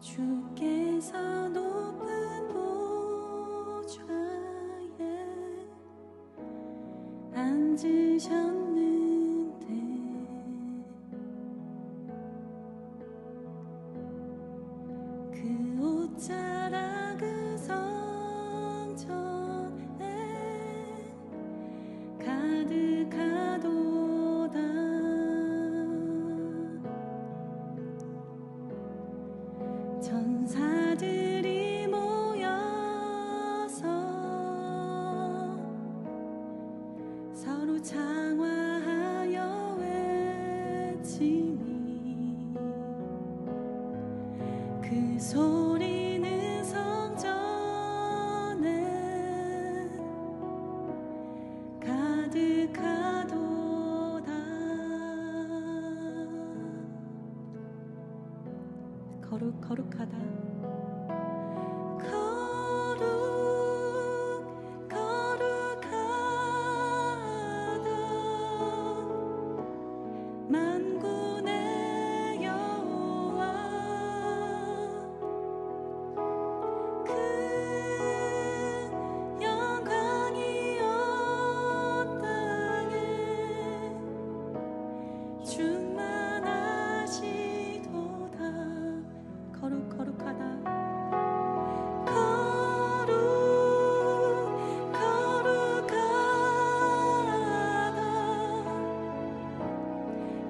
주께서 높은 보좌에 앉으셨는데 그 옷자락 그 성전에 가득하도다. 천사들이 모여서 서로 장화하여 외치니 그 소리는 성전에 가득하도다. 거룩하다. 거룩하다. 만군의 여호와 그 영광이 온 땅에 충만하시도다. 거룩하다.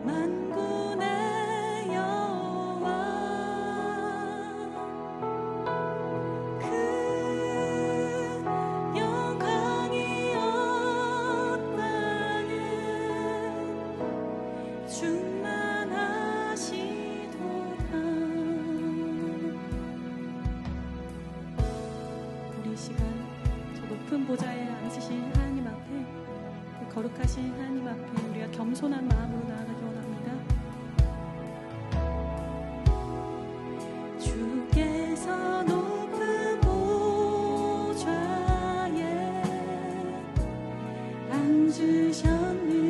만군의 여호와 그 영광이 온 땅에 충만하시도다. 우리 시간 저 높은 보좌에 앉으신 하나님 앞에, 그 거룩하신 하나님 앞에 우리가 겸손한 마음으로 나아가기 원합니다. 주께서 높은 보좌에 앉으셨는데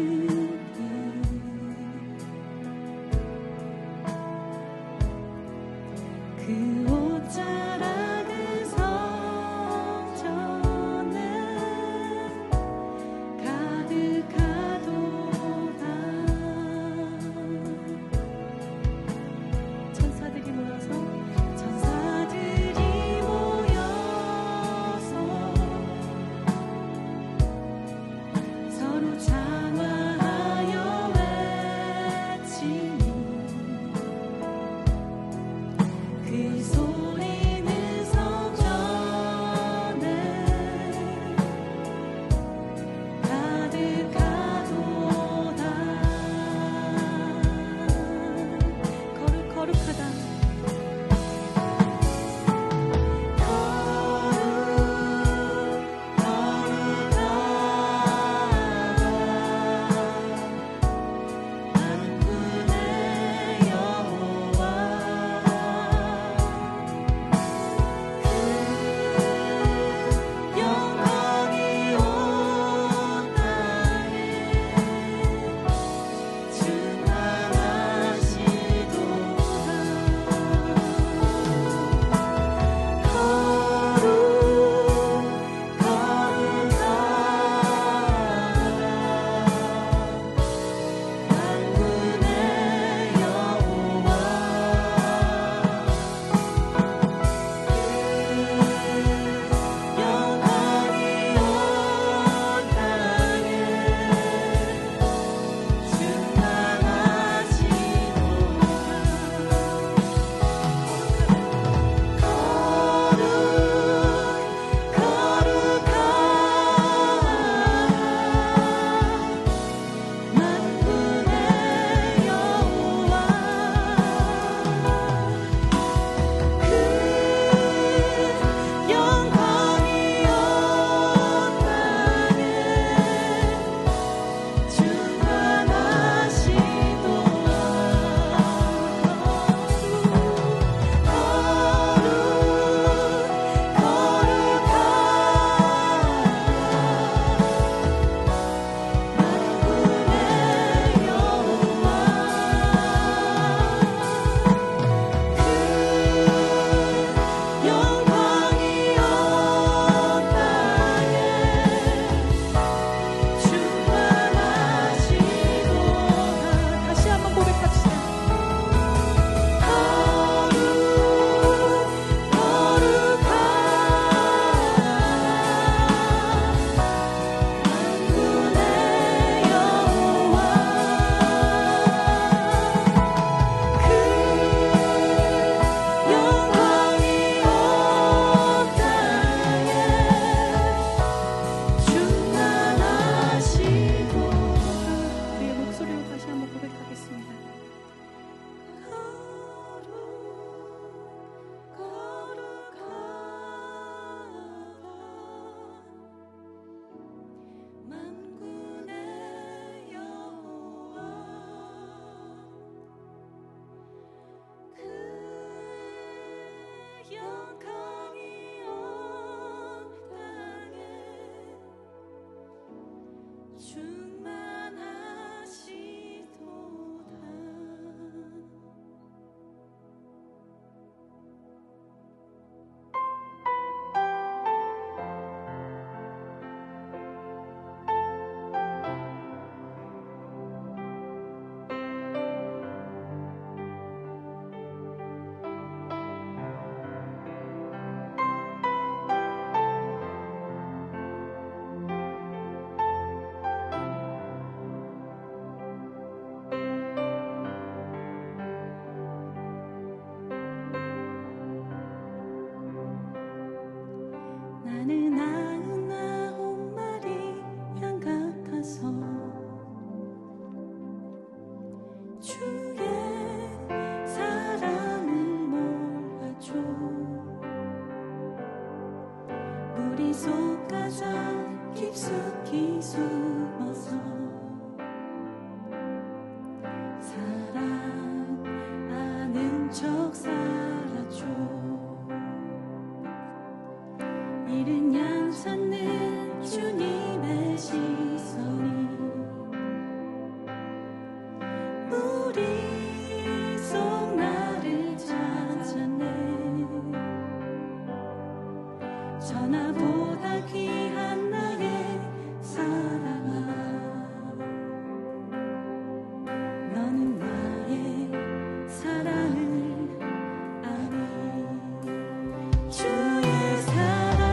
그 옷자락 그 성전에 가득하도다. 천사들이 모여서 서로 장화하여 외치니 그 소리는 성전에 가득하도다. 거룩하다. 만군의 여호와 나는 99마리 양 같아서 주의 사랑을 몰라줘. 우리 속 가장 깊숙이 숨어서 사랑하는 척 살아줘. 이른 양 찾는 주님의 시선이 우리 속 나를 찾아내. 전하보다 귀한 나의 사랑아, 너는 나의 사랑을 아니. 주의 사랑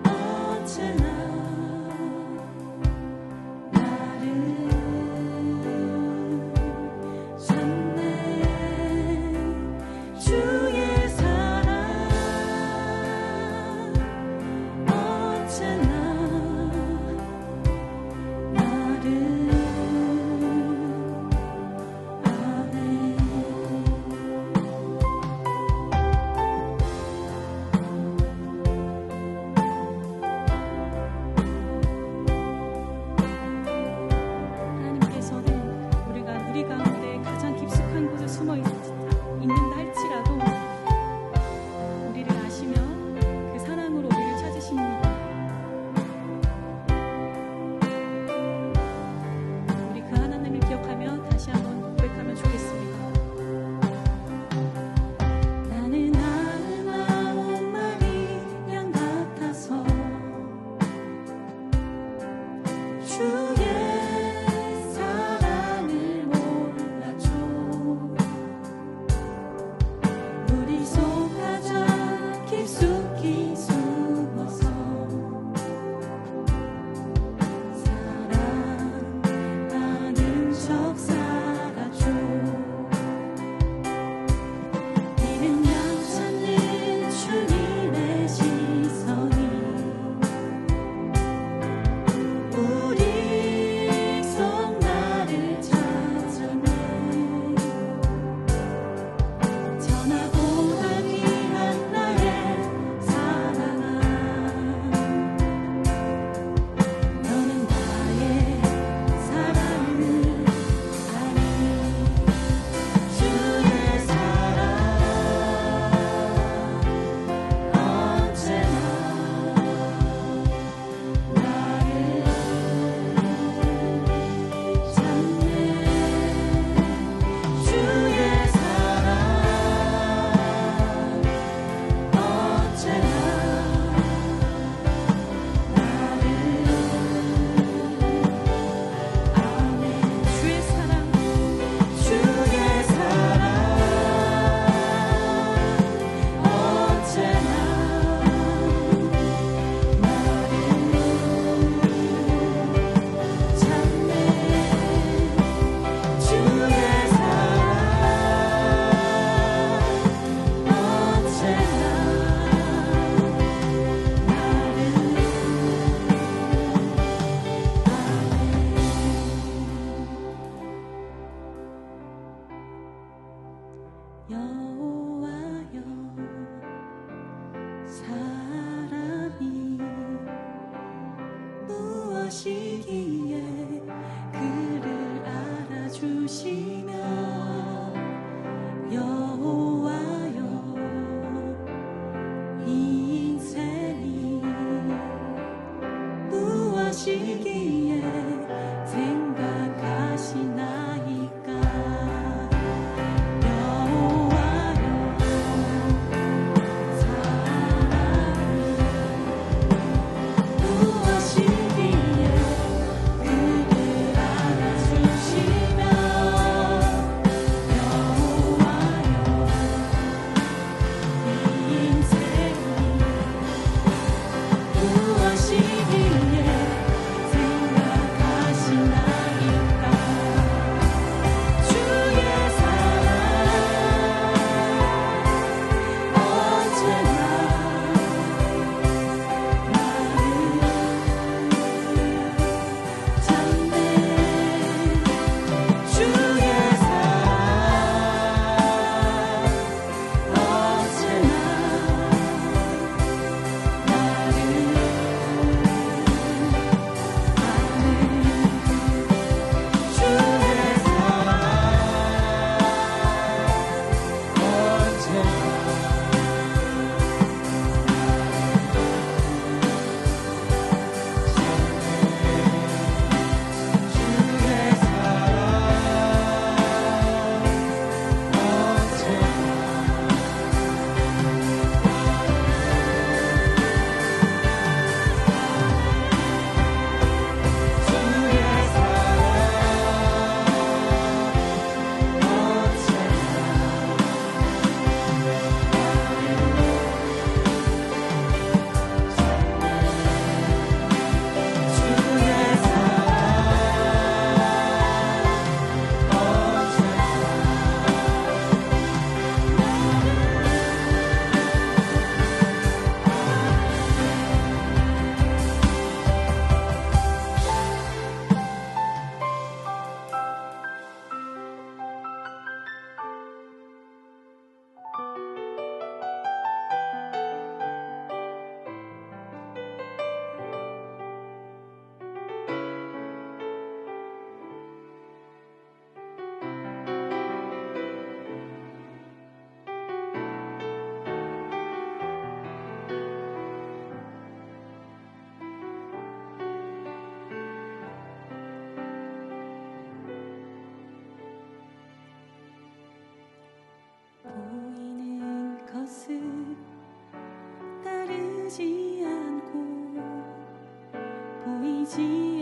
언제나 나를 찾네. 주의 사랑 언제나 나를 안해. 하나님께서는 우리가 우리 가운데 가장 깊숙한 곳에 숨어 있는다 할지라도 우리를 아시며 그 사랑으로 우리를 찾으십니다. 우리 그 하나님을 기억하며 다시 한번 고백하면 좋겠습니다. 나는 99마리 양 같아서 주의 사랑을 몰라줘. 우리 속 가장 깊숙이 숨어서 사랑하는 척 살아줘. 이른 양 찾는 주님의 시선이 우리 속 나를 찾아내. 전하보다 귀한 나의 사랑아, 너는 나의 사랑을 아니. 주의 사랑 언제나 나를 찾네. 주의 사랑 언제나 나를 안해. 주의 사랑, 주의 사랑 언제나 나를 찾네. 주의 사랑 언제나 여호와여, 사람이 무엇이기에 그를 알아주시며. 여호와여, 이 인생이 무엇이기에 생각하시나이까. 여호와여, 따르지 않고 보이지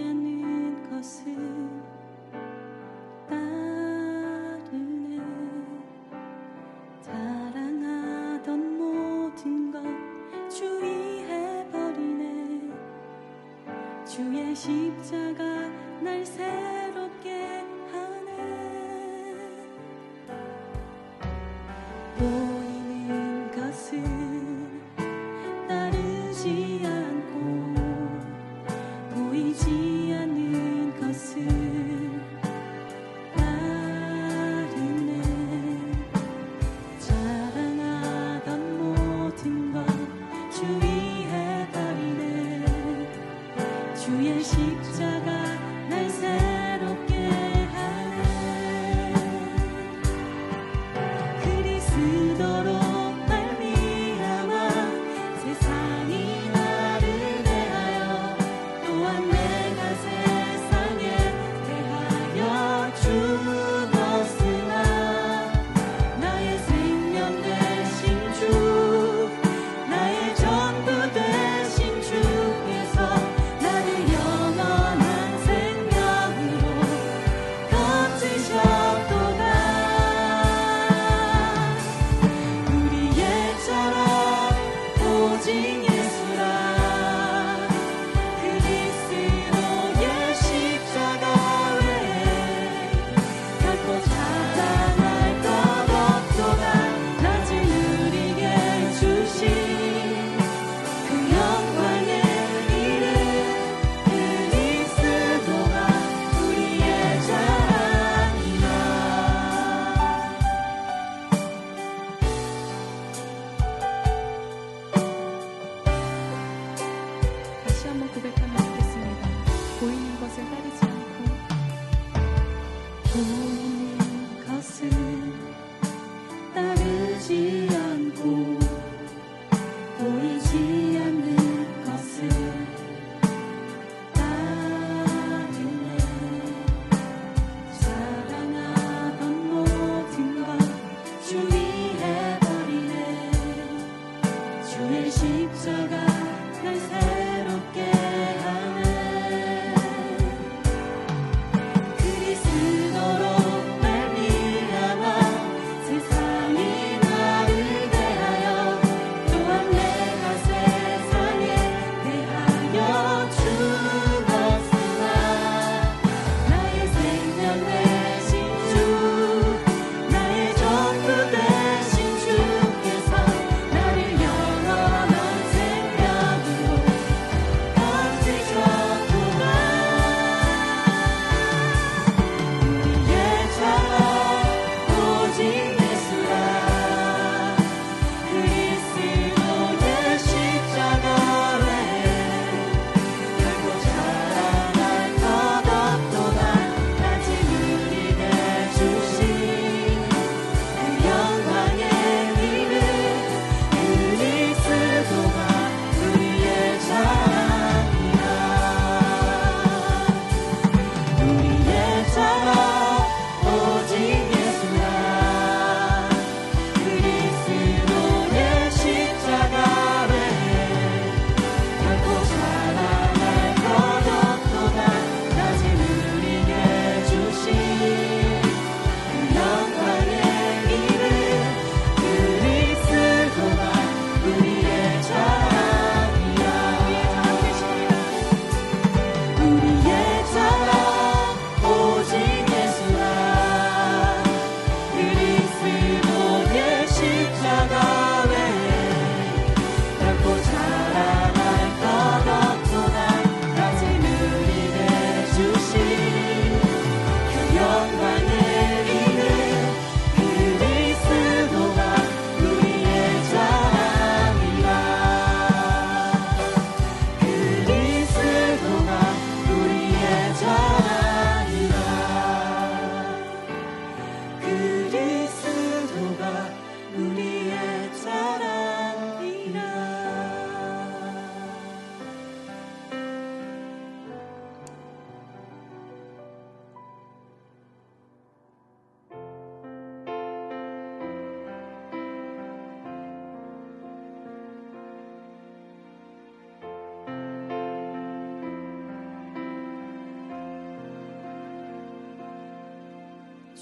않는 것을 따르네. 자랑하던 모든 것 주의해버리네. 주의 십자가 날 새롭게 하네. 보이는 것을 따르지 않고 보이지 않는 것을 따르네. 자랑하던 모든 것 주의해버리네. 주의 십자가 날 새롭게 하네. 그리스도로 말미암아 세상이 나를 대하여 또한 내가 세상에 대하여 죽었으나 나의 생명 되신 주, 나의 전부 되신 주께서 나를 영원한 생명으로 거치셨도다. 우리의처럼 오직 예수라. 그리스도의 십자가 외에 갖고 자랑할 것 없도다. 낮은 우리에게 주신 그 영광의 이름 그리스도가 우리의 자랑이라. 다시 한번 고백하면 좋겠습니다. 보이는 것을 따르지 않고 보이는 것을 따르지 않고 보이지 않는 것을 따르네. 사랑하던 모든 것 주의해버리네. 주의 십자가 날 새롭게 하네. 그리스도로 말미암아 세상이 나를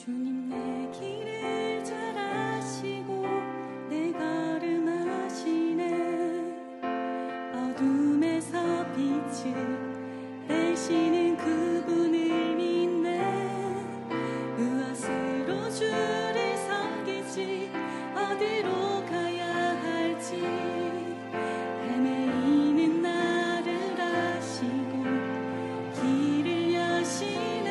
주님 내 길을 잘 아시고 내 걸음 아시네. 어둠에서 빛을 내시는 그분을 믿네. 무엇으로 주를 섬기지 어디로 가야 할지 헤매이는 나를 아시고 길을 여시네.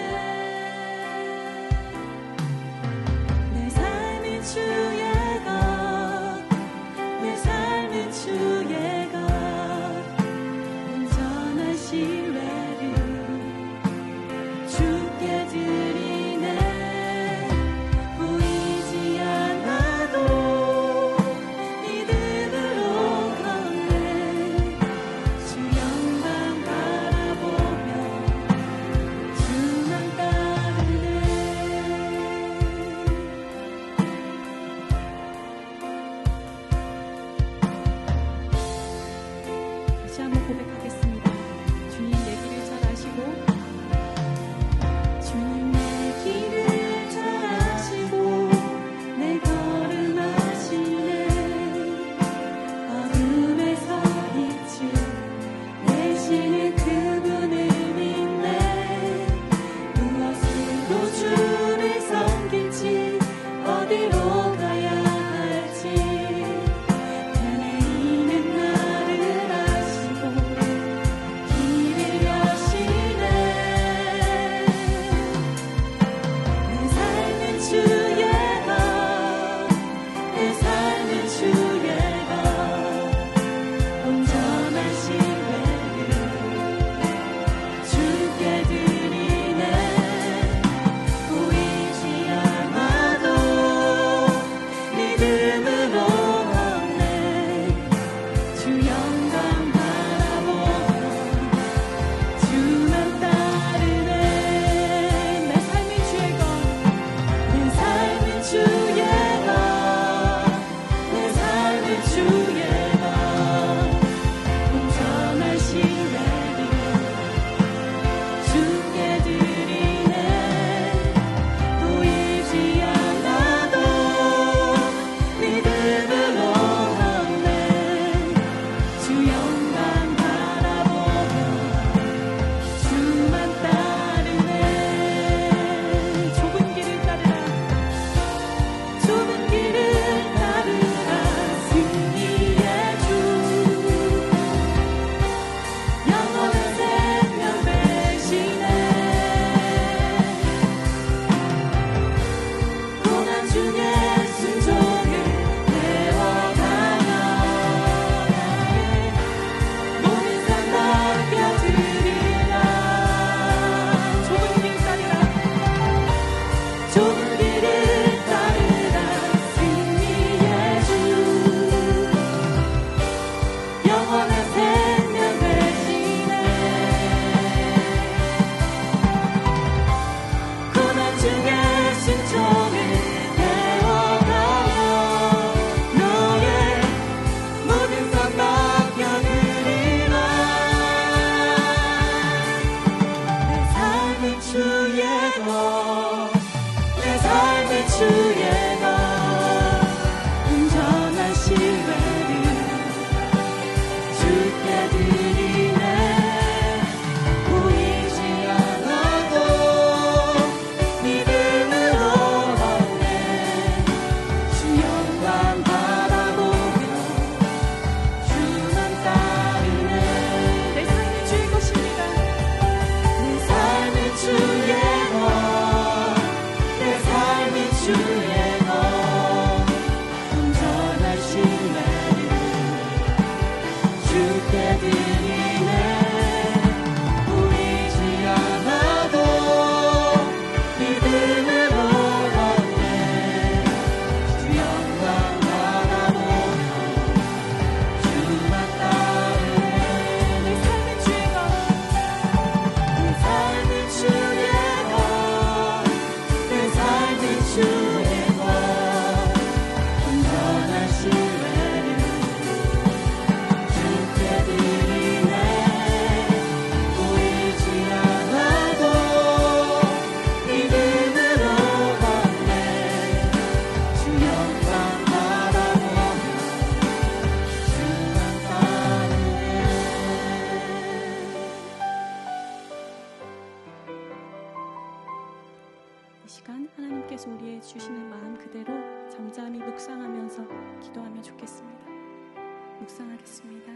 묵상하면서 기도하면 좋겠습니다. 묵상하겠습니다.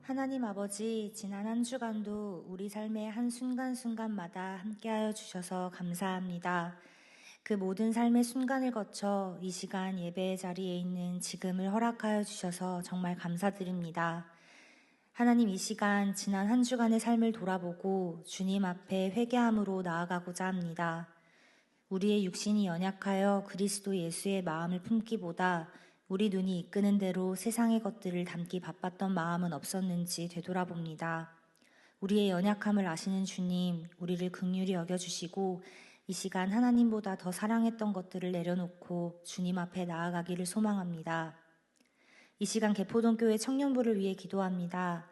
하나님 아버지, 지난 한 주간도 우리 삶의 한 순간순간마다 함께하여 주셔서 감사합니다. 그 모든 삶의 순간을 거쳐 이 시간 예배의 자리에 있는 지금을 허락하여 주셔서 정말 감사드립니다. 하나님, 이 시간 지난 한 주간의 삶을 돌아보고 주님 앞에 회개함으로 나아가고자 합니다. 우리의 육신이 연약하여 그리스도 예수의 마음을 품기보다 우리 눈이 이끄는 대로 세상의 것들을 담기 바빴던 마음은 없었는지 되돌아봅니다. 우리의 연약함을 아시는 주님, 우리를 긍휼히 여겨주시고 이 시간 하나님보다 더 사랑했던 것들을 내려놓고 주님 앞에 나아가기를 소망합니다. 이 시간 개포동교회 청년부를 위해 기도합니다.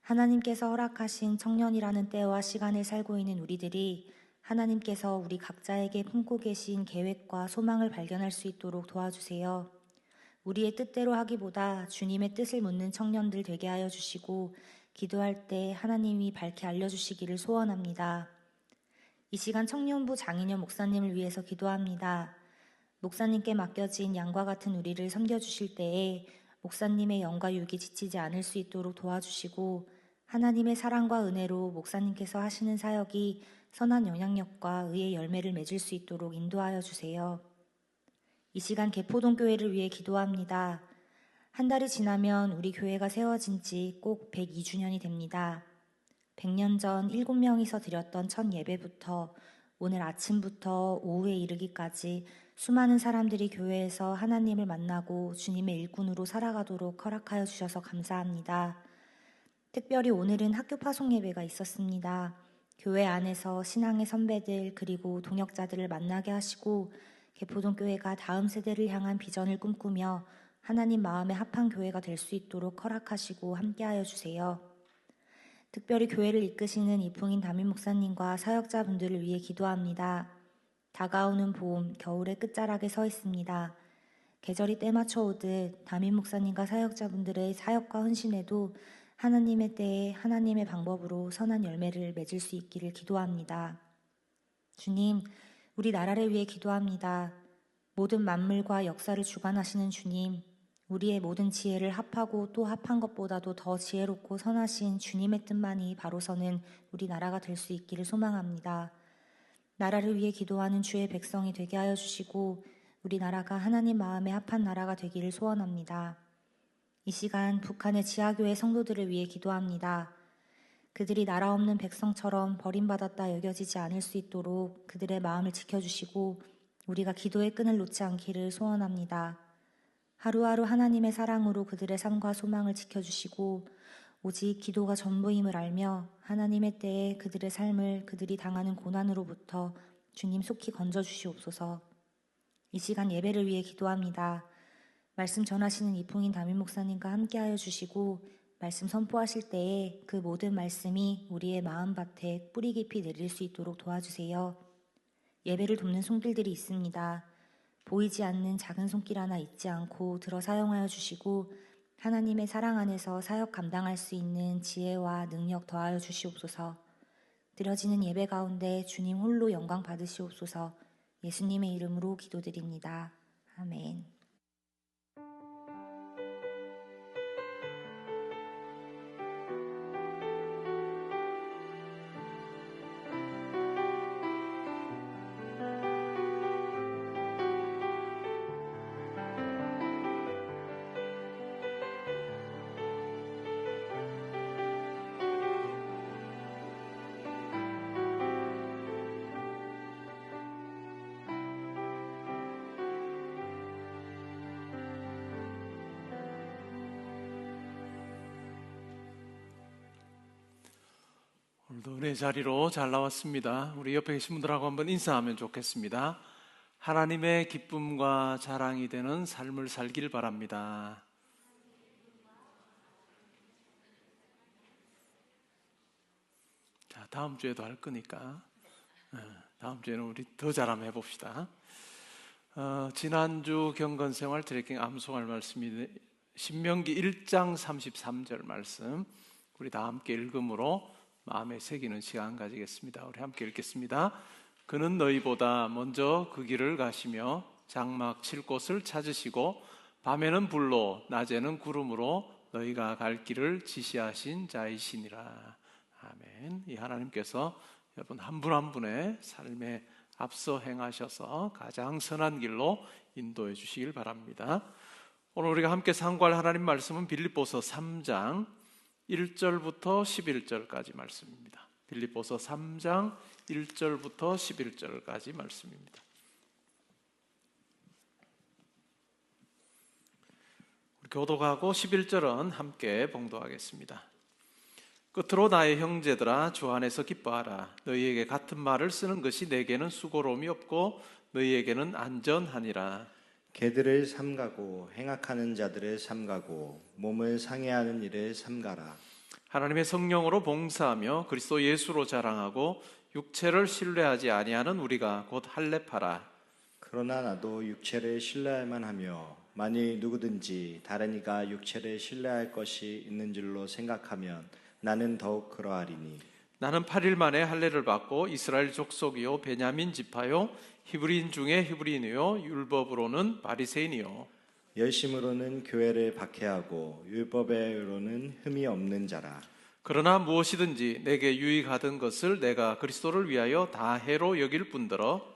하나님께서 허락하신 청년이라는 때와 시간을 살고 있는 우리들이 하나님께서 우리 각자에게 품고 계신 계획과 소망을 발견할 수 있도록 도와주세요. 우리의 뜻대로 하기보다 주님의 뜻을 묻는 청년들 되게 하여 주시고 기도할 때 하나님이 밝히 알려주시기를 소원합니다. 이 시간 청년부 장인영 목사님을 위해서 기도합니다. 목사님께 맡겨진 양과 같은 우리를 섬겨주실 때에 목사님의 영과 육이 지치지 않을 수 있도록 도와주시고 하나님의 사랑과 은혜로 목사님께서 하시는 사역이 선한 영향력과 의의 열매를 맺을 수 있도록 인도하여 주세요. 이 시간 개포동교회를 위해 기도합니다. 한 달이 지나면 우리 교회가 세워진 지 꼭 102주년이 됩니다. 100년 전 7명이서 드렸던 첫 예배부터 오늘 아침부터 오후에 이르기까지 수많은 사람들이 교회에서 하나님을 만나고 주님의 일꾼으로 살아가도록 허락하여 주셔서 감사합니다. 특별히 오늘은 학교 파송 예배가 있었습니다. 교회 안에서 신앙의 선배들 그리고 동역자들을 만나게 하시고 개포동교회가 다음 세대를 향한 비전을 꿈꾸며 하나님 마음에 합한 교회가 될 수 있도록 허락하시고 함께하여 주세요. 특별히 교회를 이끄시는 이풍인 담임 목사님과 사역자분들을 위해 기도합니다. 다가오는 봄, 겨울의 끝자락에 서 있습니다. 계절이 때맞춰 오듯 담임 목사님과 사역자분들의 사역과 헌신에도 하나님의 때에 하나님의 방법으로 선한 열매를 맺을 수 있기를 기도합니다. 주님, 우리 나라를 위해 기도합니다. 모든 만물과 역사를 주관하시는 주님, 우리의 모든 지혜를 합하고 또 합한 것보다도 더 지혜롭고 선하신 주님의 뜻만이 바로 서는 우리 나라가 될 수 있기를 소망합니다. 나라를 위해 기도하는 주의 백성이 되게 하여 주시고 우리 나라가 하나님 마음에 합한 나라가 되기를 소원합니다. 이 시간 북한의 지하교회 성도들을 위해 기도합니다. 그들이 나라 없는 백성처럼 버림받았다 여겨지지 않을 수 있도록 그들의 마음을 지켜주시고 우리가 기도의 끈을 놓지 않기를 소원합니다. 하루하루 하나님의 사랑으로 그들의 삶과 소망을 지켜주시고 오직 기도가 전부임을 알며 하나님의 때에 그들의 삶을 그들이 당하는 고난으로부터 주님 속히 건져주시옵소서. 이 시간 예배를 위해 기도합니다. 말씀 전하시는 이풍인 담임 목사님과 함께하여 주시고 말씀 선포하실 때에 그 모든 말씀이 우리의 마음밭에 뿌리 깊이 내릴 수 있도록 도와주세요. 예배를 돕는 손길들이 있습니다. 보이지 않는 작은 손길 하나 잊지 않고 들어 사용하여 주시고 하나님의 사랑 안에서 사역 감당할 수 있는 지혜와 능력 더하여 주시옵소서. 드려지는 예배 가운데 주님 홀로 영광 받으시옵소서. 예수님의 이름으로 기도드립니다. 아멘. 오늘도 은혜 자리로 잘 나왔습니다. 우리 옆에 계신 분들하고 한번 인사하면 좋겠습니다. 하나님의 기쁨과 자랑이 되는 삶을 살길 바랍니다. 자, 다음 주에도 할 거니까 다음 주에는 우리 더 잘하면 해봅시다. 지난주 경건생활 트래킹 암송할 말씀이 신명기 1장 33절 말씀, 우리 다 함께 읽음으로 마음에 새기는 시간 가지겠습니다. 우리 함께 읽겠습니다. 그는 너희보다 먼저 그 길을 가시며 장막 칠 곳을 찾으시고 밤에는 불로 낮에는 구름으로 너희가 갈 길을 지시하신 자이시니라. 아멘. 이 하나님께서 여러분 한 분 한 분의 삶에 앞서 행하셔서 가장 선한 길로 인도해 주시길 바랍니다. 오늘 우리가 함께 상고할 하나님 말씀은 빌립보서 3장 1절부터 11절까지 말씀입니다. 빌립보서 3장 1절부터 11절까지 말씀입니다. 교독하고 11절은 함께 봉독하겠습니다. 끝으로 나의 형제들아, 주 안에서 기뻐하라. 너희에게 같은 말을 쓰는 것이 내게는 수고로움이 없고 너희에게는 안전하니라. 개들을 삼가고 행악하는 자들을 삼가고 몸을 상해하는 일을 삼가라. 하나님의 성령으로 봉사하며 그리스도 예수로 자랑하고 육체를 신뢰하지 아니하는 우리가 곧 할례파라. 그러나 나도 육체를 신뢰할만 하며 만일 누구든지 다른 이가 육체를 신뢰할 것이 있는 줄로 생각하면 나는 더욱 그러하리니. 나는 8일 만에 할례를 받고 이스라엘 족속이요 베냐민 지파요 히브리인 중에 히브리인이요 율법으로는 바리새인이요 열심으로는 교회를 박해하고 율법에로는 흠이 없는 자라. 그러나 무엇이든지 내게 유익하던 것을 내가 그리스도를 위하여 다 해로 여길 뿐더러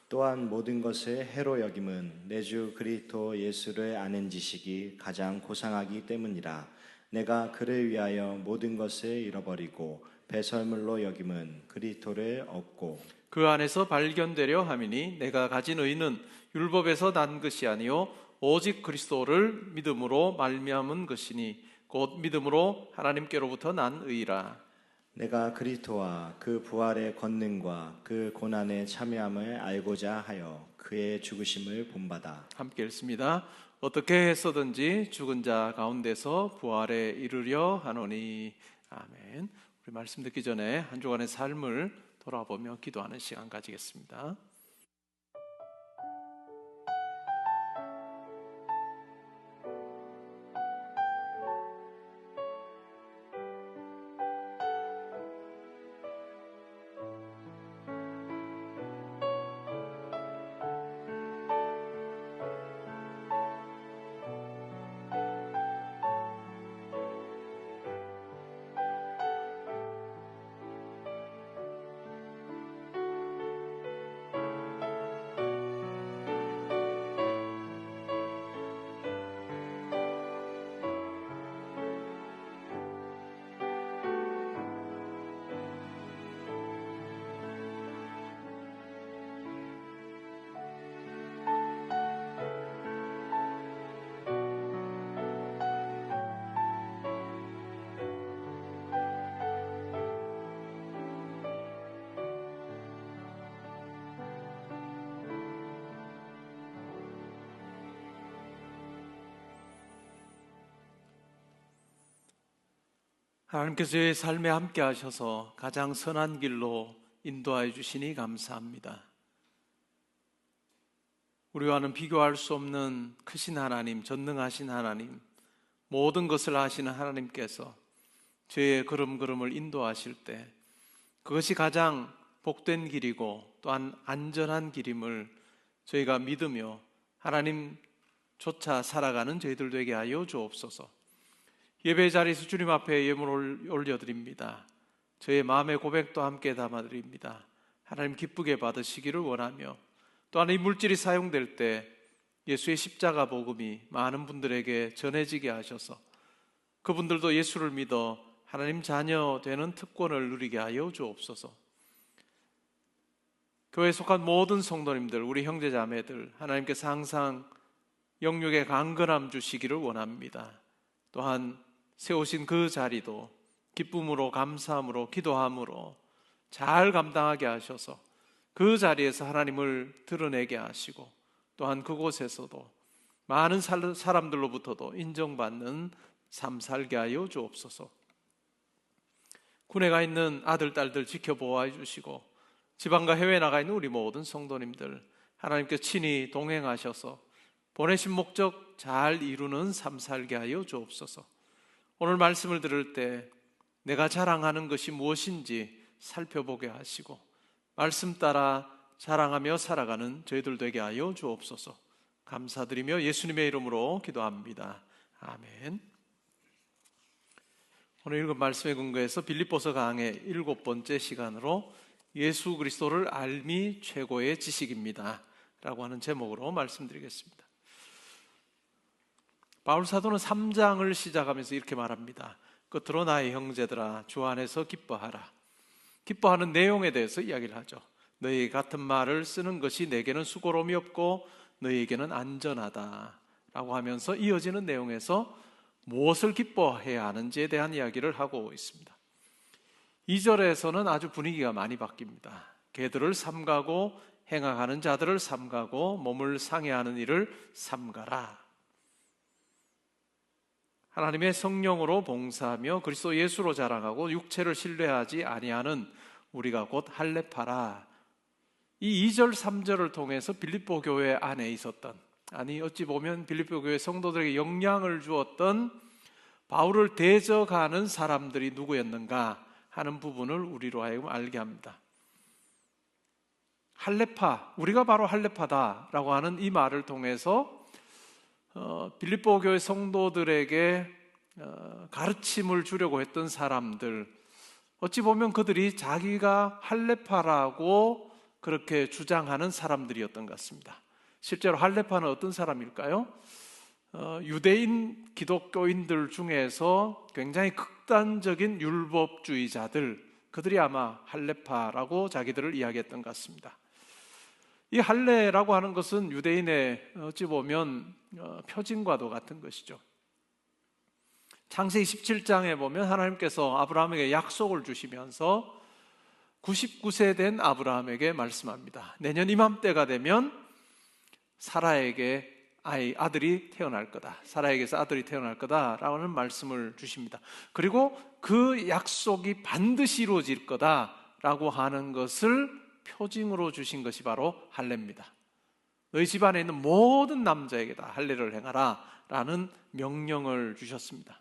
또한 모든 것을 해로 여김은 내 주 그리스도 예수를 아는 지식이 가장 고상하기 때문이라. 내가 그를 위하여 모든 것을 잃어버리고 배설물로 여김은 그리스도를 얻고 그 안에서 발견되려 함이니 내가 가진 의는 율법에서 난 것이 아니요 오직 그리스도를 믿음으로 말미암은 것이니 곧 믿음으로 하나님께로부터 난 의라. 내가 그리스도와 그 부활의 권능과 그 고난에 참여함을 알고자 하여 그의 죽으심을 본받아. 함께 읽습니다. 어떻게 해서든지 죽은 자 가운데서 부활에 이르려 하노니. 아멘. 우리 말씀 듣기 전에 한 주간의 삶을 돌아보며 기도하는 시간 가지겠습니다. 하나님께서 저의 삶에 함께 하셔서 가장 선한 길로 인도하여 주시니 감사합니다. 우리와는 비교할 수 없는 크신 하나님, 전능하신 하나님, 모든 것을 아시는 하나님께서 저의 걸음걸음을 인도하실 때 그것이 가장 복된 길이고 또한 안전한 길임을 저희가 믿으며 하나님조차 살아가는 저희들 되게 하여 주옵소서. 예배 자리에서 주님 앞에 예물을 올려드립니다. 저의 마음의 고백도 함께 담아드립니다. 하나님 기쁘게 받으시기를 원하며 또한 이 물질이 사용될 때 예수의 십자가 복음이 많은 분들에게 전해지게 하셔서 그분들도 예수를 믿어 하나님 자녀 되는 특권을 누리게 하여 주옵소서. 교회에 속한 모든 성도님들, 우리 형제자매들, 하나님께서 항상 영육의 강건함 주시기를 원합니다. 또한 세우신 그 자리도 기쁨으로, 감사함으로, 기도함으로 잘 감당하게 하셔서 그 자리에서 하나님을 드러내게 하시고, 또한 그곳에서도 많은 사람들로부터도 인정받는 삶 살게 하여 주옵소서. 군에 가 있는 아들, 딸들 지켜보아 주시고, 지방과 해외에 나가 있는 우리 모든 성도님들 하나님께 친히 동행하셔서 보내신 목적 잘 이루는 삶 살게 하여 주옵소서. 오늘 말씀을 들을 때 내가 자랑하는 것이 무엇인지 살펴보게 하시고, 말씀 따라 자랑하며 살아가는 저희들 되게 하여 주옵소서. 감사드리며 예수님의 이름으로 기도합니다. 아멘. 오늘 읽은 말씀에 근거해서 빌립보서 강의 7번째 시간으로 예수 그리스도를 알미 최고의 지식입니다 라고 하는 제목으로 말씀드리겠습니다. 바울 사도는 3장을 시작하면서 이렇게 말합니다. 끝으로 나의 형제들아, 주 안에서 기뻐하라. 기뻐하는 내용에 대해서 이야기를 하죠. 너희 같은 말을 쓰는 것이 내게는 수고로움이 없고 너희에게는 안전하다 라고 하면서 이어지는 내용에서 무엇을 기뻐해야 하는지에 대한 이야기를 하고 있습니다. 2절에서는 아주 분위기가 많이 바뀝니다. 개들을 삼가고 행악하는 자들을 삼가고 몸을 상해하는 일을 삼가라. 하나님의 성령으로 봉사하며 그리스도 예수로 자랑하고 육체를 신뢰하지 아니하는 우리가 곧 할례파라. 이 2절 3절을 통해서 빌립보 교회 안에 있었던, 아니 어찌 보면 빌립보 교회 성도들에게 영향을 주었던 바울을 대적하는 사람들이 누구였는가 하는 부분을 우리로 하여금 알게 합니다. 할례파, 우리가 바로 할례파다라고 하는 이 말을 통해서 빌립보 교회 성도들에게 가르침을 주려고 했던 사람들, 어찌 보면 그들이 자기가 할례파라고 그렇게 주장하는 사람들이었던 것 같습니다. 실제로 할례파는 어떤 사람일까요? 유대인 기독교인들 중에서 굉장히 극단적인 율법주의자들, 그들이 아마 할례파라고 자기들을 이야기했던 것 같습니다. 이 할례라고 하는 것은 유대인의 어찌 보면 표징과도 같은 것이죠. 창세기 17장에 보면 하나님께서 아브라함에게 약속을 주시면서 99세 된 아브라함에게 말씀합니다. 내년 이맘때가 되면 사라에게 아들이 태어날 거다. 사라에게서 아들이 태어날 거다라는 말씀을 주십니다. 그리고 그 약속이 반드시 이루어질 거다라고 하는 것을 표징으로 주신 것이 바로 할례입니다. 너희 집안에 있는 모든 남자에게 다 할례를 행하라 라는 명령을 주셨습니다.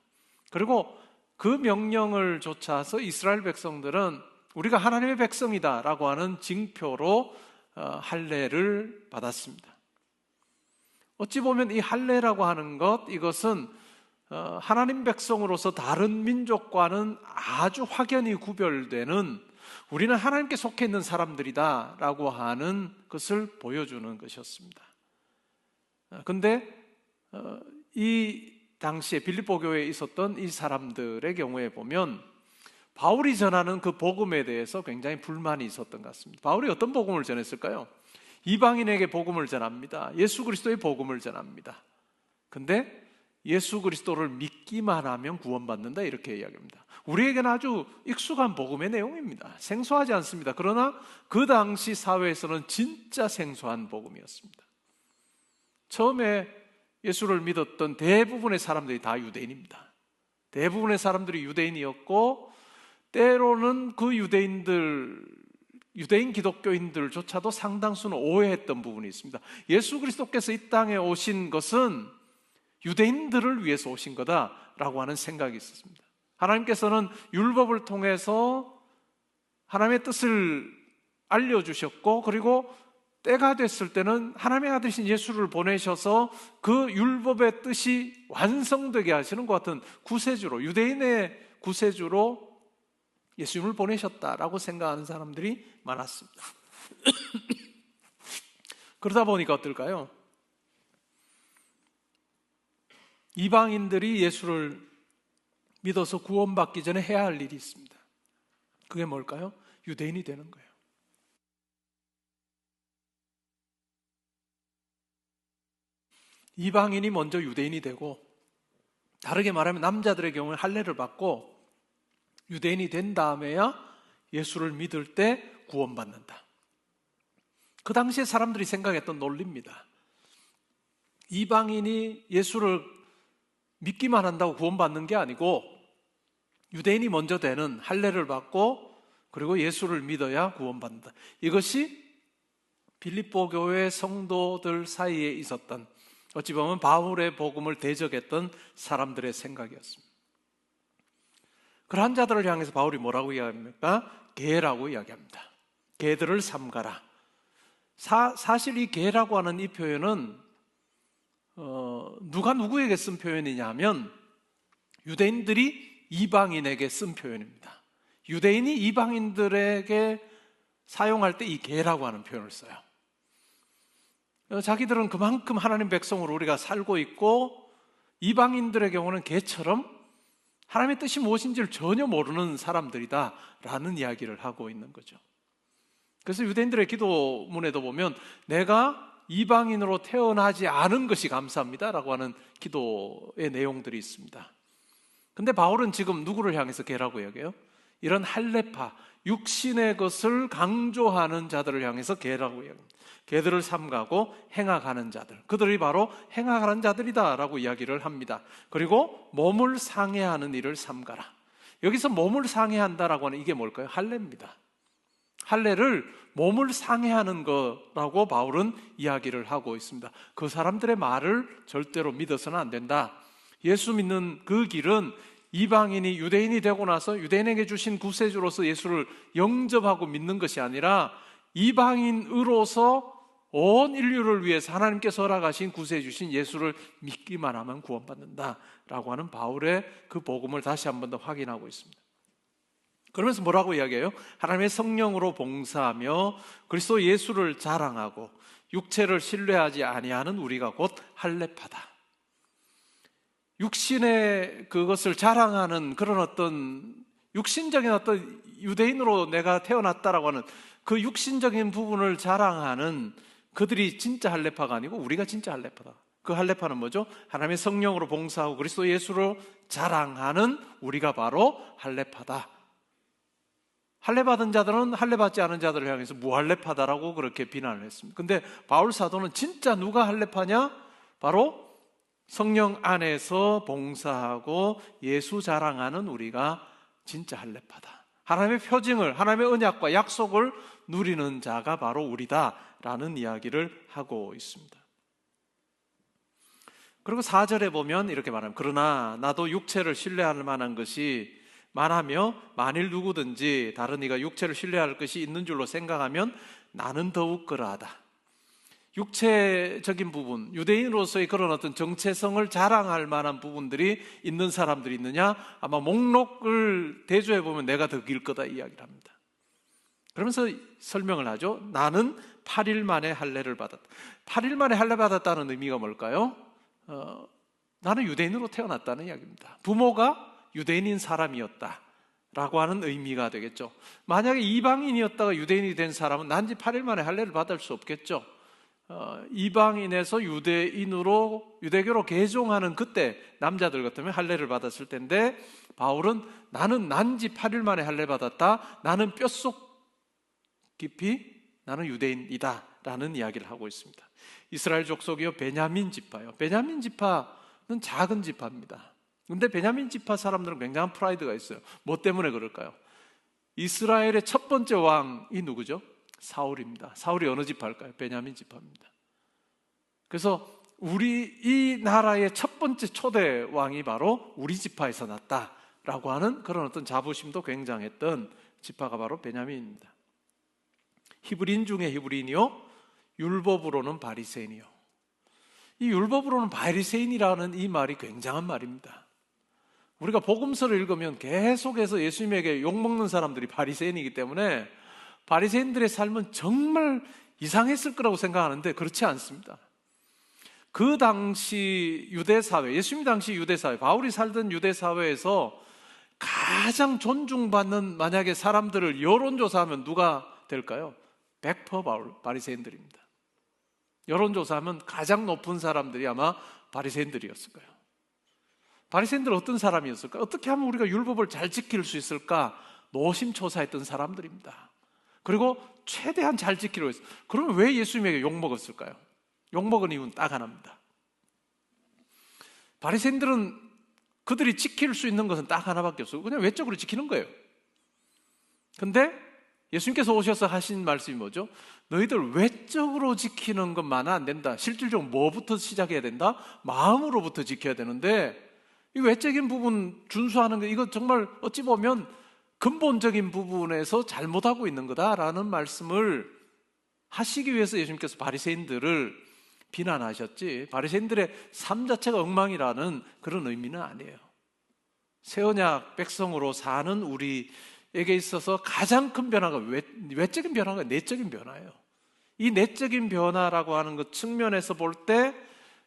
그리고 그 명령을 좇아서 이스라엘 백성들은 우리가 하나님의 백성이다 라고 하는 징표로 할례를 받았습니다. 어찌 보면 이 할례라고 하는 것, 이것은 하나님 백성으로서 다른 민족과는 아주 확연히 구별되는, 우리는 하나님께 속해 있는 사람들이다 라고 하는 것을 보여주는 것이었습니다. 그런데 이 당시에 빌립보 교회에 있었던 이 사람들의 경우에 보면 바울이 전하는 그 복음에 대해서 굉장히 불만이 있었던 것 같습니다. 바울이 어떤 복음을 전했을까요? 이방인에게 복음을 전합니다. 예수 그리스도의 복음을 전합니다. 근데 예수 그리스도를 믿기만 하면 구원받는다, 이렇게 이야기합니다. 우리에게는 아주 익숙한 복음의 내용입니다. 생소하지 않습니다. 그러나 그 당시 사회에서는 진짜 생소한 복음이었습니다. 처음에 예수를 믿었던 대부분의 사람들이 다 유대인입니다. 대부분의 사람들이 유대인이었고, 때로는 그 유대인 기독교인들조차도 상당수는 오해했던 부분이 있습니다. 예수 그리스도께서 이 땅에 오신 것은 유대인들을 위해서 오신 거다라고 하는 생각이 있었습니다. 하나님께서는 율법을 통해서 하나님의 뜻을 알려주셨고, 그리고 때가 됐을 때는 하나님의 아들이신 예수를 보내셔서 그 율법의 뜻이 완성되게 하시는 것 같은 구세주로, 유대인의 구세주로 예수님을 보내셨다라고 생각하는 사람들이 많았습니다. 그러다 보니까 어떨까요? 이방인들이 예수를 믿어서 구원받기 전에 해야 할 일이 있습니다. 그게 뭘까요? 유대인이 되는 거예요. 이방인이 먼저 유대인이 되고, 다르게 말하면 남자들의 경우에 할례를 받고, 유대인이 된 다음에야 예수를 믿을 때 구원받는다. 그 당시에 사람들이 생각했던 논리입니다. 이방인이 예수를 믿기만 한다고 구원받는 게 아니고 유대인이 먼저 되는 할례를 받고 그리고 예수를 믿어야 구원받는다. 이것이 빌립보 교회 성도들 사이에 있었던, 어찌 보면 바울의 복음을 대적했던 사람들의 생각이었습니다. 그러한 자들을 향해서 바울이 뭐라고 이야기합니까? 개라고 이야기합니다. 개들을 삼가라. 사실 이 개라고 하는 이 표현은 누가 누구에게 쓴 표현이냐 하면 유대인들이 이방인에게 쓴 표현입니다. 유대인이 이방인들에게 사용할 때 이 개라고 하는 표현을 써요. 자기들은 그만큼 하나님 백성으로 우리가 살고 있고 이방인들의 경우는 개처럼 하나님의 뜻이 무엇인지를 전혀 모르는 사람들이다 라는 이야기를 하고 있는 거죠. 그래서 유대인들의 기도문에도 보면 내가 이방인으로 태어나지 않은 것이 감사합니다 라고 하는 기도의 내용들이 있습니다. 근데 바울은 지금 누구를 향해서 개라고 이야기해요? 이런 할례파, 육신의 것을 강조하는 자들을 향해서 개라고 이야기합니다. 개들을 삼가고 행악하는 자들, 그들이 바로 행악하는 자들이다 라고 이야기를 합니다. 그리고 몸을 상해하는 일을 삼가라. 여기서 몸을 상해한다라고 하는 이게 뭘까요? 할례입니다. 할례를 몸을 상해하는 거라고 바울은 이야기를 하고 있습니다. 그 사람들의 말을 절대로 믿어서는 안 된다. 예수 믿는 그 길은 이방인이 유대인이 되고 나서 유대인에게 주신 구세주로서 예수를 영접하고 믿는 것이 아니라 이방인으로서 온 인류를 위해서 하나님께서 허락하신 구세주신 예수를 믿기만 하면 구원받는다라고 하는 바울의 그 복음을 다시 한 번 더 확인하고 있습니다. 그러면서 뭐라고 이야기해요? 하나님의 성령으로 봉사하며 그리스도 예수를 자랑하고 육체를 신뢰하지 아니하는 우리가 곧 할례파다. 육신의 그것을 자랑하는 그런 어떤 육신적인 어떤 유대인으로 내가 태어났다라고 하는 그 육신적인 부분을 자랑하는 그들이 진짜 할례파가 아니고 우리가 진짜 할례파다. 그 할례파는 뭐죠? 하나님의 성령으로 봉사하고 그리스도 예수로 자랑하는 우리가 바로 할례파다. 할례받은 자들은 할례받지 않은 자들을 향해서 무할례파다라고 그렇게 비난을 했습니다. 근데 바울 사도는 진짜 누가 할례파냐? 바로 성령 안에서 봉사하고 예수 자랑하는 우리가 진짜 할례파다. 하나님의 표징을, 하나님의 언약과 약속을 누리는 자가 바로 우리다라는 이야기를 하고 있습니다. 그리고 4절에 보면 이렇게 말합니다. 그러나 나도 육체를 신뢰할 만한 것이 말하며 만일 누구든지 다른 이가 육체를 신뢰할 것이 있는 줄로 생각하면 나는 더욱 그러하다. 육체적인 부분, 유대인으로서의 그런 어떤 정체성을 자랑할 만한 부분들이 있는 사람들이 있느냐? 아마 목록을 대조해 보면 내가 더 길 거다 이야기를 합니다. 그러면서 설명을 하죠. 나는 8일 만에 할례를 받았다. 8일 만에 할례 받았다는 의미가 뭘까요? 나는 유대인으로 태어났다는 이야기입니다. 부모가 유대인인 사람이었다 라고 하는 의미가 되겠죠. 만약에 이방인이었다가 유대인이 된 사람은 난지 8일 만에 할례를 받을 수 없겠죠. 이방인에서 유대인으로 유대교로 개종하는 그때 남자들 같으면 할례를 받았을 텐데 바울은 나는 난지 8일 만에 할례 받았다. 나는 뼛속 깊이 나는 유대인이다 라는 이야기를 하고 있습니다. 이스라엘 족속이요 베냐민 지파요. 베냐민 지파는 작은 지파입니다. 근데 베냐민 지파 사람들은 굉장한 프라이드가 있어요. 뭐 때문에 그럴까요? 이스라엘의 첫 번째 왕이 누구죠? 사울입니다. 사울이 어느 지파일까요? 베냐민 지파입니다. 그래서 우리 이 나라의 첫 번째 초대 왕이 바로 우리 지파에서 났다라고 하는 그런 어떤 자부심도 굉장했던 지파가 바로 베냐민입니다. 히브리인 중에 히브리인이요, 율법으로는 바리새인이요. 이 율법으로는 바리새인이라는 이 말이 굉장한 말입니다. 우리가 복음서를 읽으면 계속해서 예수님에게 욕먹는 사람들이 바리새인이기 때문에 바리새인들의 삶은 정말 이상했을 거라고 생각하는데 그렇지 않습니다. 그 당시 유대사회, 예수님 당시 유대사회, 바울이 살던 유대사회에서 가장 존중받는 만약에 사람들을 여론조사하면 누가 될까요? 100% 바리새인들입니다. 여론조사하면 가장 높은 사람들이 아마 바리새인들이었을 거예요. 바리새인들은 어떤 사람이었을까? 어떻게 하면 우리가 율법을 잘 지킬 수 있을까? 노심초사했던 사람들입니다. 그리고 최대한 잘 지키려고 했어요. 그러면 왜 예수님에게 욕먹었을까요? 욕먹은 이유는 딱 하나입니다. 바리새인들은 그들이 지킬 수 있는 것은 딱 하나밖에 없어요. 그냥 외적으로 지키는 거예요. 근데 예수님께서 오셔서 하신 말씀이 뭐죠? 너희들 외적으로 지키는 것만은 안 된다. 실질적으로 뭐부터 시작해야 된다? 마음으로부터 지켜야 되는데 이 외적인 부분 준수하는 거, 이거 정말 어찌 보면 근본적인 부분에서 잘못하고 있는 거다라는 말씀을 하시기 위해서 예수님께서 바리새인들을 비난하셨지, 바리새인들의 삶 자체가 엉망이라는 그런 의미는 아니에요. 새 언약 백성으로 사는 우리에게 있어서 가장 큰 변화가 외적인 변화가 내적인 변화예요. 이 내적인 변화라고 하는 것 측면에서 볼 때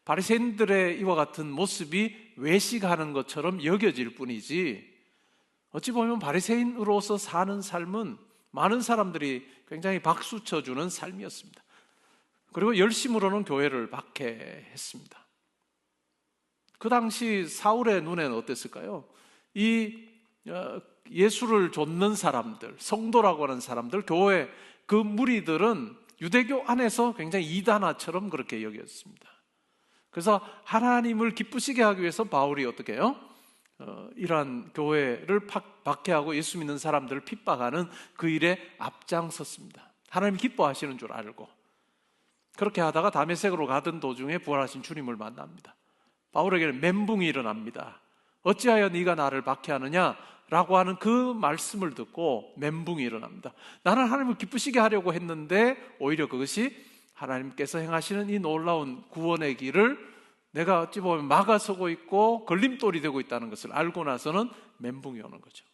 바리새인들의 이와 같은 모습이 외식하는 것처럼 여겨질 뿐이지, 어찌 보면 바리새인으로서 사는 삶은 많은 사람들이 굉장히 박수 쳐주는 삶이었습니다. 그리고 열심으로는 교회를 박해했습니다. 그 당시 사울의 눈에는 어땠을까요? 이 예수를 좇는 사람들, 성도라고 하는 사람들, 교회 그 무리들은 유대교 안에서 굉장히 이단화처럼 그렇게 여겼습니다. 그래서 하나님을 기쁘시게 하기 위해서 바울이 어떻게 해요? 이러한 교회를 박해하고 예수 믿는 사람들을 핍박하는 그 일에 앞장섰습니다. 하나님 기뻐하시는 줄 알고 그렇게 하다가 다메섹으로 가던 도중에 부활하신 주님을 만납니다. 바울에게는 멘붕이 일어납니다. 어찌하여 네가 나를 박해하느냐? 라고 하는 그 말씀을 듣고 멘붕이 일어납니다. 나는 하나님을 기쁘시게 하려고 했는데 오히려 그것이 하나님께서 행하시는 이 놀라운 구원의 길을 내가 어찌 보면 막아서고 있고 걸림돌이 되고 있다는 것을 알고 나서는 멘붕이 오는 거죠.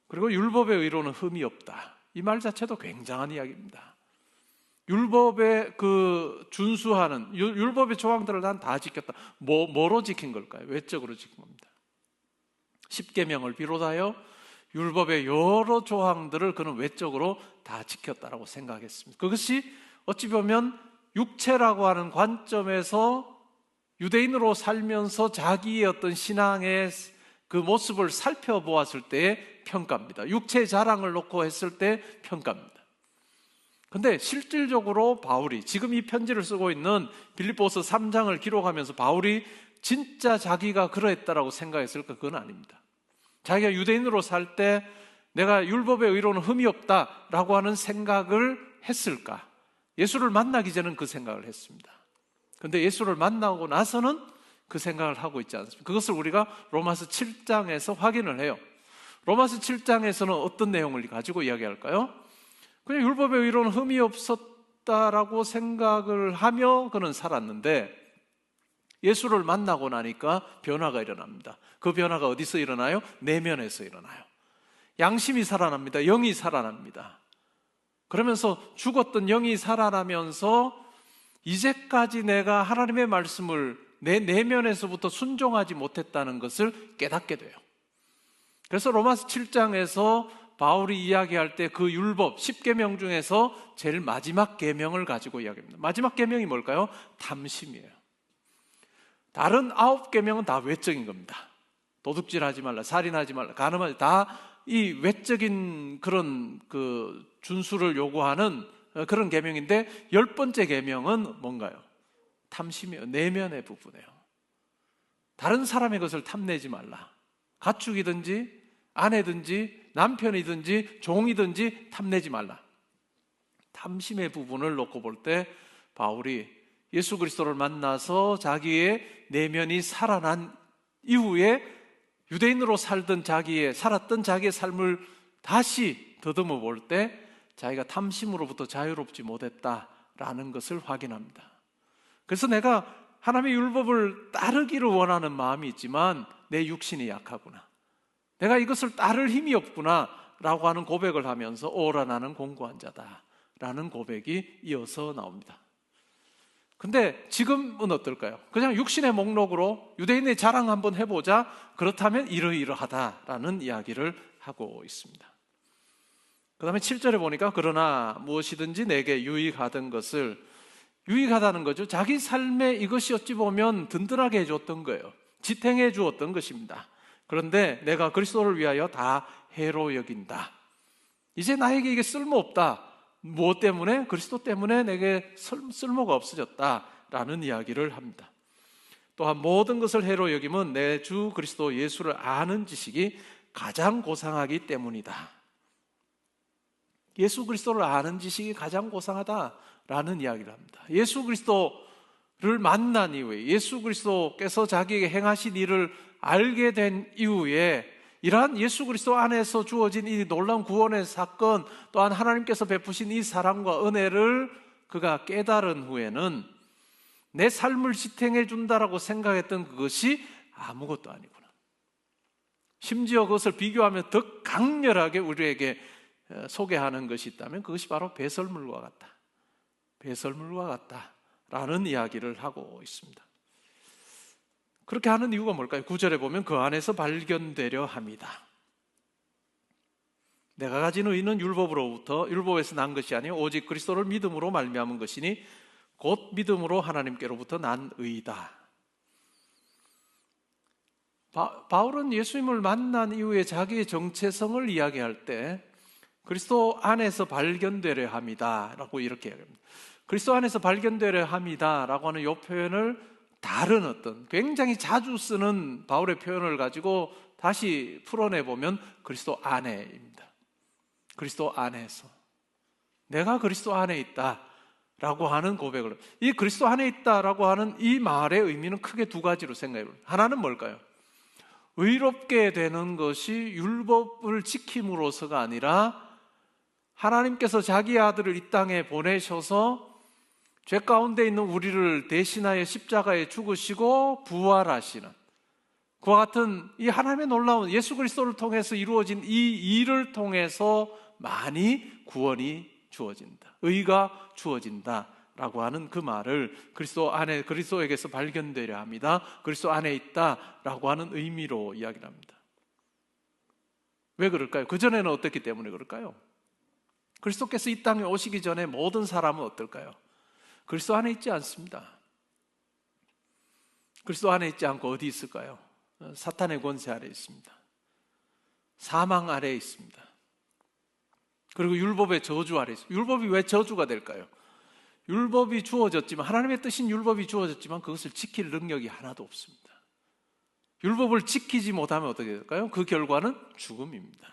그리고 율법의 의로는 흠이 없다. 이 말 자체도 굉장한 이야기입니다. 율법에 준수하는 율법의 조항들을 난 다 지켰다. 뭐로 지킨 걸까요? 외적으로 지킨 겁니다. 십계명을 비롯하여 율법의 여러 조항들을 그는 외적으로 다 지켰다라고 생각했습니다. 그것이 어찌 보면 육체라고 하는 관점에서 유대인으로 살면서 자기의 어떤 신앙의 그 모습을 살펴보았을 때의 평가입니다. 육체 자랑을 놓고 했을 때 평가입니다. 근데 실질적으로 바울이 지금 이 편지를 쓰고 있는 빌립보서 3장을 기록하면서 바울이 진짜 자기가 그러했다라고 생각했을까? 그건 아닙니다. 자기가 유대인으로 살 때 내가 율법의 의로는 흠이 없다라고 하는 생각을 했을까? 예수를 만나기 전에는 그 생각을 했습니다. 그런데 예수를 만나고 나서는 그 생각을 하고 있지 않습니다. 그것을 우리가 로마서 7장에서 확인을 해요. 로마서 7장에서는 어떤 내용을 가지고 이야기할까요? 그냥 율법의 의로는 흠이 없었다라고 생각을 하며 그는 살았는데 예수를 만나고 나니까 변화가 일어납니다. 그 변화가 어디서 일어나요? 내면에서 일어나요. 양심이 살아납니다. 영이 살아납니다. 그러면서 죽었던 영이 살아나면서 이제까지 내가 하나님의 말씀을 내 내면에서부터 순종하지 못했다는 것을 깨닫게 돼요. 그래서 로마서 7장에서 바울이 이야기할 때 그 율법 10계명 중에서 제일 마지막 계명을 가지고 이야기합니다. 마지막 계명이 뭘까요? 탐심이에요. 다른 9계명은 다 외적인 겁니다. 도둑질하지 말라, 살인하지 말라, 간음하지, 다 이 외적인 그런 준수를 요구하는 그런 계명인데 10번째 계명은 뭔가요? 탐심이에요. 내면의 부분이에요. 다른 사람의 것을 탐내지 말라. 가축이든지 아내든지 남편이든지 종이든지 탐내지 말라. 탐심의 부분을 놓고 볼 때 바울이 예수 그리스도를 만나서 자기의 내면이 살아난 이후에 유대인으로 살았던 자기의 삶을 다시 더듬어 볼 때 자기가 탐심으로부터 자유롭지 못했다라는 것을 확인합니다. 그래서 내가 하나님의 율법을 따르기를 원하는 마음이 있지만 내 육신이 약하구나, 내가 이것을 따를 힘이 없구나 라고 하는 고백을 하면서 오라 나는 공고한 자다 라는 고백이 이어서 나옵니다. 근데 지금은 어떨까요? 그냥 육신의 목록으로 유대인의 자랑 한번 해보자, 그렇다면 이러이러하다라는 이야기를 하고 있습니다. 그 다음에 7절에 보니까 그러나 무엇이든지 내게 유익하던 것을 유익하다는 거죠. 자기 삶에 이것이 어찌 보면 든든하게 해줬던 거예요. 지탱해 주었던 것입니다. 그런데 내가 그리스도를 위하여 다 해로 여긴다. 이제 나에게 이게 쓸모없다. 무엇 때문에? 그리스도 때문에 내게 쓸모가 없어졌다라는 이야기를 합니다. 또한 모든 것을 해로 여김은 내 주 그리스도 예수를 아는 지식이 가장 고상하기 때문이다. 예수 그리스도를 아는 지식이 가장 고상하다라는 이야기를 합니다. 예수 그리스도를 만난 이후에, 예수 그리스도께서 자기에게 행하신 일을 알게 된 이후에, 이러한 예수 그리스도 안에서 주어진 이 놀라운 구원의 사건, 또한 하나님께서 베푸신 이 사랑과 은혜를 그가 깨달은 후에는 내 삶을 지탱해 준다라고 생각했던 그것이 아무것도 아니구나. 심지어 그것을 비교하면 더 강렬하게 우리에게 소개하는 것이 있다면 그것이 바로 배설물과 같다. 배설물과 같다라는 이야기를 하고 있습니다. 그렇게 하는 이유가 뭘까요? 9절에 보면 그 안에서 발견되려 함이다. 내가 가진 의는 율법에서 난 것이 아니요 오직 그리스도를 믿음으로 말미암은 것이니 곧 믿음으로 하나님께로부터 난 의이다. 바울은 예수님을 만난 이후에 자기의 정체성을 이야기할 때 그리스도 안에서 발견되려 함이다 라고 이렇게 이야기합니다. 그리스도 안에서 발견되려 함이다 라고 하는 이 표현을 다른 어떤 굉장히 자주 쓰는 바울의 표현을 가지고 다시 풀어내보면 그리스도 안에입니다. 그리스도 안에서 내가 그리스도 안에 있다 라고 하는 고백을, 이 그리스도 안에 있다라고 하는 이 말의 의미는 크게 두 가지로 생각해봅니다. 하나는 뭘까요? 의롭게 되는 것이 율법을 지킴으로서가 아니라 하나님께서 자기 아들을 이 땅에 보내셔서 죄 가운데 있는 우리를 대신하여 십자가에 죽으시고 부활하시는 그와 같은 이 하나님의 놀라운 예수 그리스도를 통해서 이루어진 이 일을 통해서 많이 구원이 주어진다, 의가 주어진다 라고 하는 그 말을 그리스도에게서 발견되려 합니다. 그리스도 안에 있다 라고 하는 의미로 이야기를 합니다. 왜 그럴까요? 그전에는 어떻기 때문에 그럴까요? 그리스도께서 이 땅에 오시기 전에 모든 사람은 어떨까요? 그리스도 안에 있지 않습니다. 그리스도 안에 있지 않고 어디 있을까요? 사탄의 권세 아래 있습니다. 사망 아래 있습니다. 그리고 율법의 저주 아래 있습니다. 율법이 왜 저주가 될까요? 율법이 주어졌지만, 하나님의 뜻인 율법이 주어졌지만 그것을 지킬 능력이 하나도 없습니다. 율법을 지키지 못하면 어떻게 될까요? 그 결과는 죽음입니다.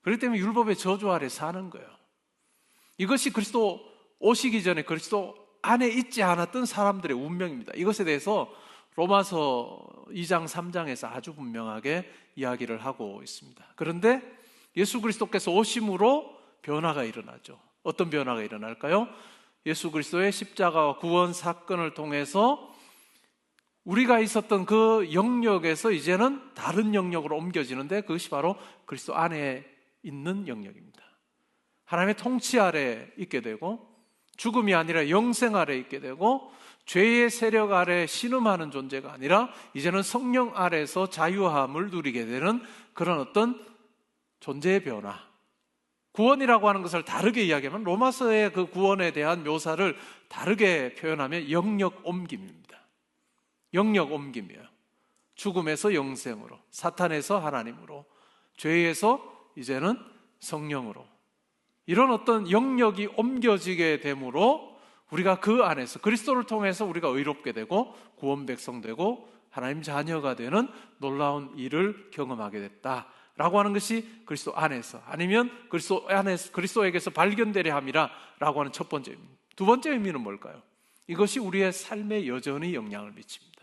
그렇기 때문에 율법의 저주 아래 사는 거예요. 이것이 그리스도 오시기 전에 그리스도 안에 있지 않았던 사람들의 운명입니다. 이것에 대해서 로마서 2장 3장에서 아주 분명하게 이야기를 하고 있습니다. 그런데 예수 그리스도께서 오심으로 변화가 일어나죠. 어떤 변화가 일어날까요? 예수 그리스도의 십자가와 구원 사건을 통해서 우리가 있었던 그 영역에서 이제는 다른 영역으로 옮겨지는데 그것이 바로 그리스도 안에 있는 영역입니다. 하나님의 통치 아래 있게 되고 죽음이 아니라 영생 아래 있게 되고 죄의 세력 아래 신음하는 존재가 아니라 이제는 성령 아래에서 자유함을 누리게 되는 그런 어떤 존재의 변화. 구원이라고 하는 것을 다르게 이야기하면 로마서의 그 구원에 대한 묘사를 다르게 표현하면 영역 옮김입니다. 영역 옮김이에요. 죽음에서 영생으로, 사탄에서 하나님으로, 죄에서 이제는 성령으로, 이런 어떤 영역이 옮겨지게 되므로 우리가 그 안에서 그리스도를 통해서 우리가 의롭게 되고 구원 백성 되고 하나님 자녀가 되는 놀라운 일을 경험하게 됐다라고 하는 것이 그리스도 안에서, 아니면 그리스도에게서 발견되려 함이라 라고 하는 첫 번째 의미입니다. 두 번째 의미는 뭘까요? 이것이 우리의 삶에 여전히 영향을 미칩니다.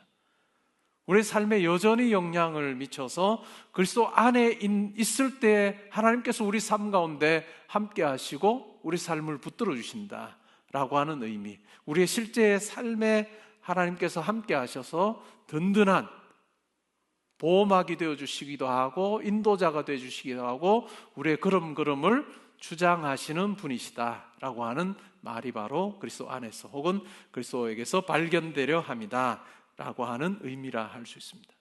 우리의 삶에 여전히 영향을 미쳐서 그리스도 안에 있을 때 하나님께서 우리 삶 가운데 함께 하시고 우리 삶을 붙들어 주신다 라고 하는 의미, 우리의 실제의 삶에 하나님께서 함께 하셔서 든든한 보호막이 되어주시기도 하고 인도자가 되어주시기도 하고 우리의 걸음걸음을 주장하시는 분이시다 라고 하는 말이 바로 그리스도 안에서 혹은 그리스도에게서 발견되려 함이다 라고 하는 의미라 할 수 있습니다.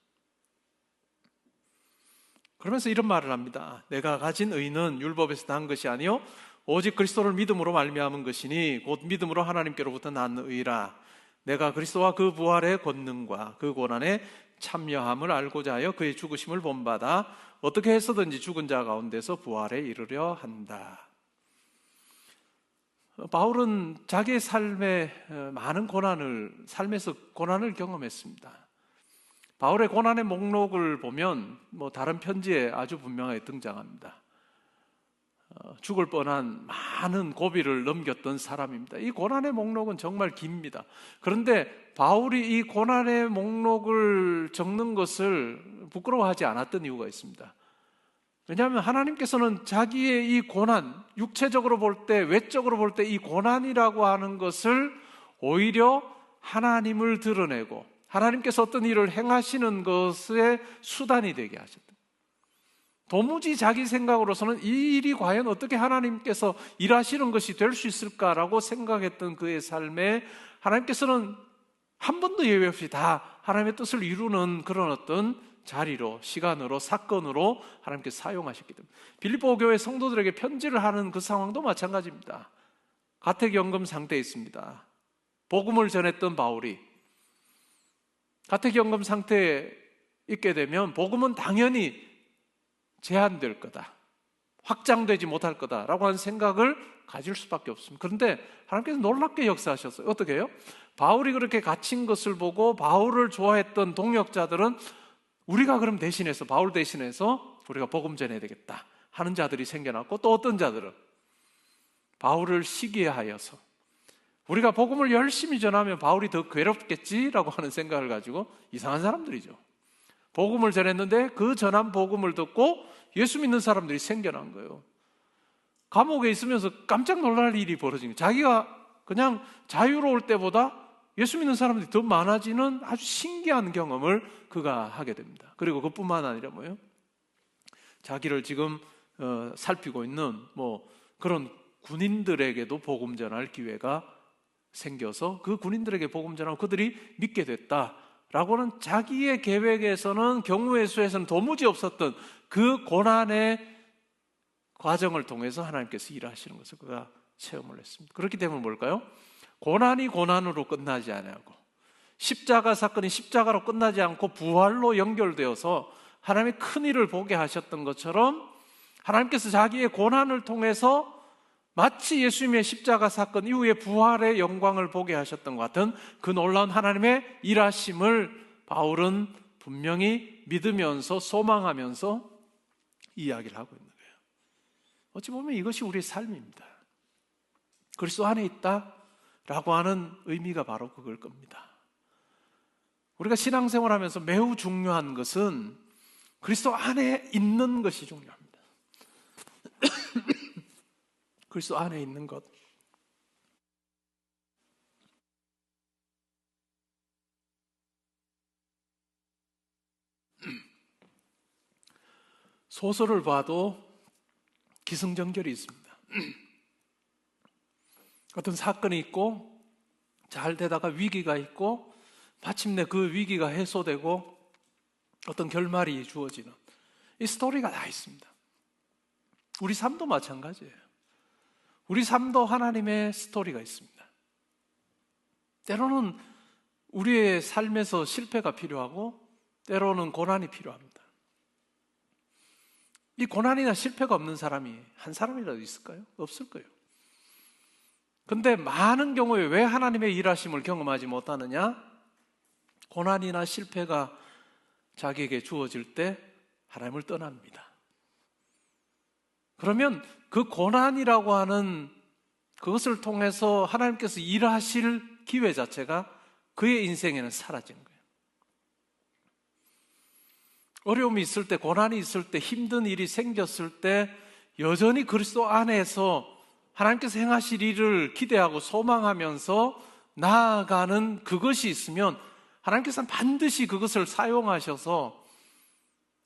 그러면서 이런 말을 합니다. 내가 가진 의는 율법에서 난 것이 아니요 오직 그리스도를 믿음으로 말미암은 것이니 곧 믿음으로 하나님께로부터 난 의라. 내가 그리스도와 그 부활의 권능과 그 고난에 참여함을 알고자 하여 그의 죽으심을 본받아 어떻게 해서든지 죽은 자 가운데서 부활에 이르려 한다. 바울은 자기의 삶에서 고난을 경험했습니다. 바울의 고난의 목록을 보면 다른 편지에 아주 분명하게 등장합니다. 죽을 뻔한 많은 고비를 넘겼던 사람입니다. 이 고난의 목록은 정말 깁니다. 그런데 바울이 이 고난의 목록을 적는 것을 부끄러워하지 않았던 이유가 있습니다. 왜냐하면 하나님께서는 자기의 이 고난, 육체적으로 볼 때, 외적으로 볼 때 이 고난이라고 하는 것을 오히려 하나님을 드러내고 하나님께서 어떤 일을 행하시는 것의 수단이 되게 하셨다. 도무지 자기 생각으로서는 이 일이 과연 어떻게 하나님께서 일하시는 것이 될 수 있을까라고 생각했던 그의 삶에 하나님께서는 한 번도 예외 없이 다 하나님의 뜻을 이루는 그런 어떤 자리로, 시간으로, 사건으로 하나님께서 사용하셨기 때문에 빌립보 교회 성도들에게 편지를 하는 그 상황도 마찬가지입니다. 가택연금 상태에 있습니다. 복음을 전했던 바울이 가택연금 상태에 있게 되면 복음은 당연히 제한될 거다, 확장되지 못할 거다라고 하는 생각을 가질 수밖에 없습니다. 그런데 하나님께서 놀랍게 역사하셨어요. 어떻게 해요? 바울이 그렇게 갇힌 것을 보고 바울을 좋아했던 동역자들은 우리가 그럼 대신해서, 바울 대신해서 우리가 복음 전해야 되겠다 하는 자들이 생겨났고, 또 어떤 자들은 바울을 시기하여서 우리가 복음을 열심히 전하면 바울이 더 괴롭겠지라고 하는 생각을 가지고, 이상한 사람들이죠. 복음을 전했는데 그 전한 복음을 듣고 예수 믿는 사람들이 생겨난 거예요. 감옥에 있으면서 깜짝 놀랄 일이 벌어진 거예요. 자기가 그냥 자유로울 때보다 예수 믿는 사람들이 더 많아지는 아주 신기한 경험을 그가 하게 됩니다. 그리고 그뿐만 아니라 뭐예요? 자기를 지금 살피고 있는 그런 군인들에게도 복음 전할 기회가 생겨서 그 군인들에게 복음 전하고 그들이 믿게 됐다라고는 자기의 계획에서는, 경우의 수에서는 도무지 없었던 그 고난의 과정을 통해서 하나님께서 일하시는 것을 그가 체험을 했습니다. 그렇기 때문에 뭘까요? 고난이 고난으로 끝나지 않고, 십자가 사건이 십자가로 끝나지 않고 부활로 연결되어서 하나님의 큰 일을 보게 하셨던 것처럼, 하나님께서 자기의 고난을 통해서 마치 예수님의 십자가 사건 이후에 부활의 영광을 보게 하셨던 것 같은 그 놀라운 하나님의 일하심을 바울은 분명히 믿으면서 소망하면서 이야기를 하고 있는 거예요. 어찌 보면 이것이 우리의 삶입니다. 그리스도 안에 있다라고 하는 의미가 바로 그걸 겁니다. 우리가 신앙생활하면서 매우 중요한 것은 그리스도 안에 있는 것이 중요합니다. 그리스도 안에 있는 것. 소설을 봐도 기승전결이 있습니다. 어떤 사건이 있고 잘 되다가 위기가 있고 마침내 그 위기가 해소되고 어떤 결말이 주어지는 이 스토리가 다 있습니다. 우리 삶도 마찬가지예요. 우리 삶도 하나님의 스토리가 있습니다. 때로는 우리의 삶에서 실패가 필요하고 때로는 고난이 필요합니다. 이 고난이나 실패가 없는 사람이 한 사람이라도 있을까요? 없을 거예요. 근데 많은 경우에 왜 하나님의 일하심을 경험하지 못하느냐? 고난이나 실패가 자기에게 주어질 때 하나님을 떠납니다. 그러면 그 고난이라고 하는 그것을 통해서 하나님께서 일하실 기회 자체가 그의 인생에는 사라진 거예요. 어려움이 있을 때, 고난이 있을 때, 힘든 일이 생겼을 때 여전히 그리스도 안에서 하나님께서 행하실 일을 기대하고 소망하면서 나아가는 그것이 있으면 하나님께서는 반드시 그것을 사용하셔서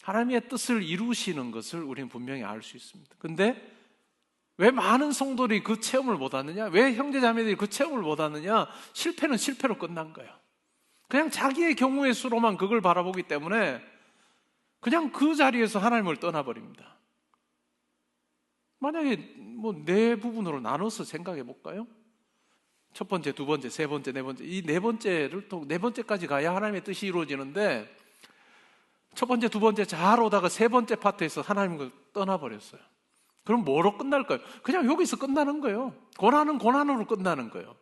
하나님의 뜻을 이루시는 것을 우리는 분명히 알 수 있습니다. 근데 왜 많은 성도들이 그 체험을 못 하느냐? 왜 형제자매들이 그 체험을 못 하느냐? 실패는 실패로 끝난 거예요. 그냥 자기의 경우의 수로만 그걸 바라보기 때문에 그냥 그 자리에서 하나님을 떠나버립니다. 만약에 뭐 네 부분으로 나눠서 생각해 볼까요? 첫 번째, 두 번째, 세 번째, 네 번째, 이 네 번째를 또 네 번째까지 가야 하나님의 뜻이 이루어지는데, 첫 번째, 두 번째 잘 오다가 세 번째 파트에서 하나님을 떠나버렸어요. 그럼 뭐로 끝날까요? 그냥 여기서 끝나는 거예요. 고난은 고난으로 끝나는 거예요.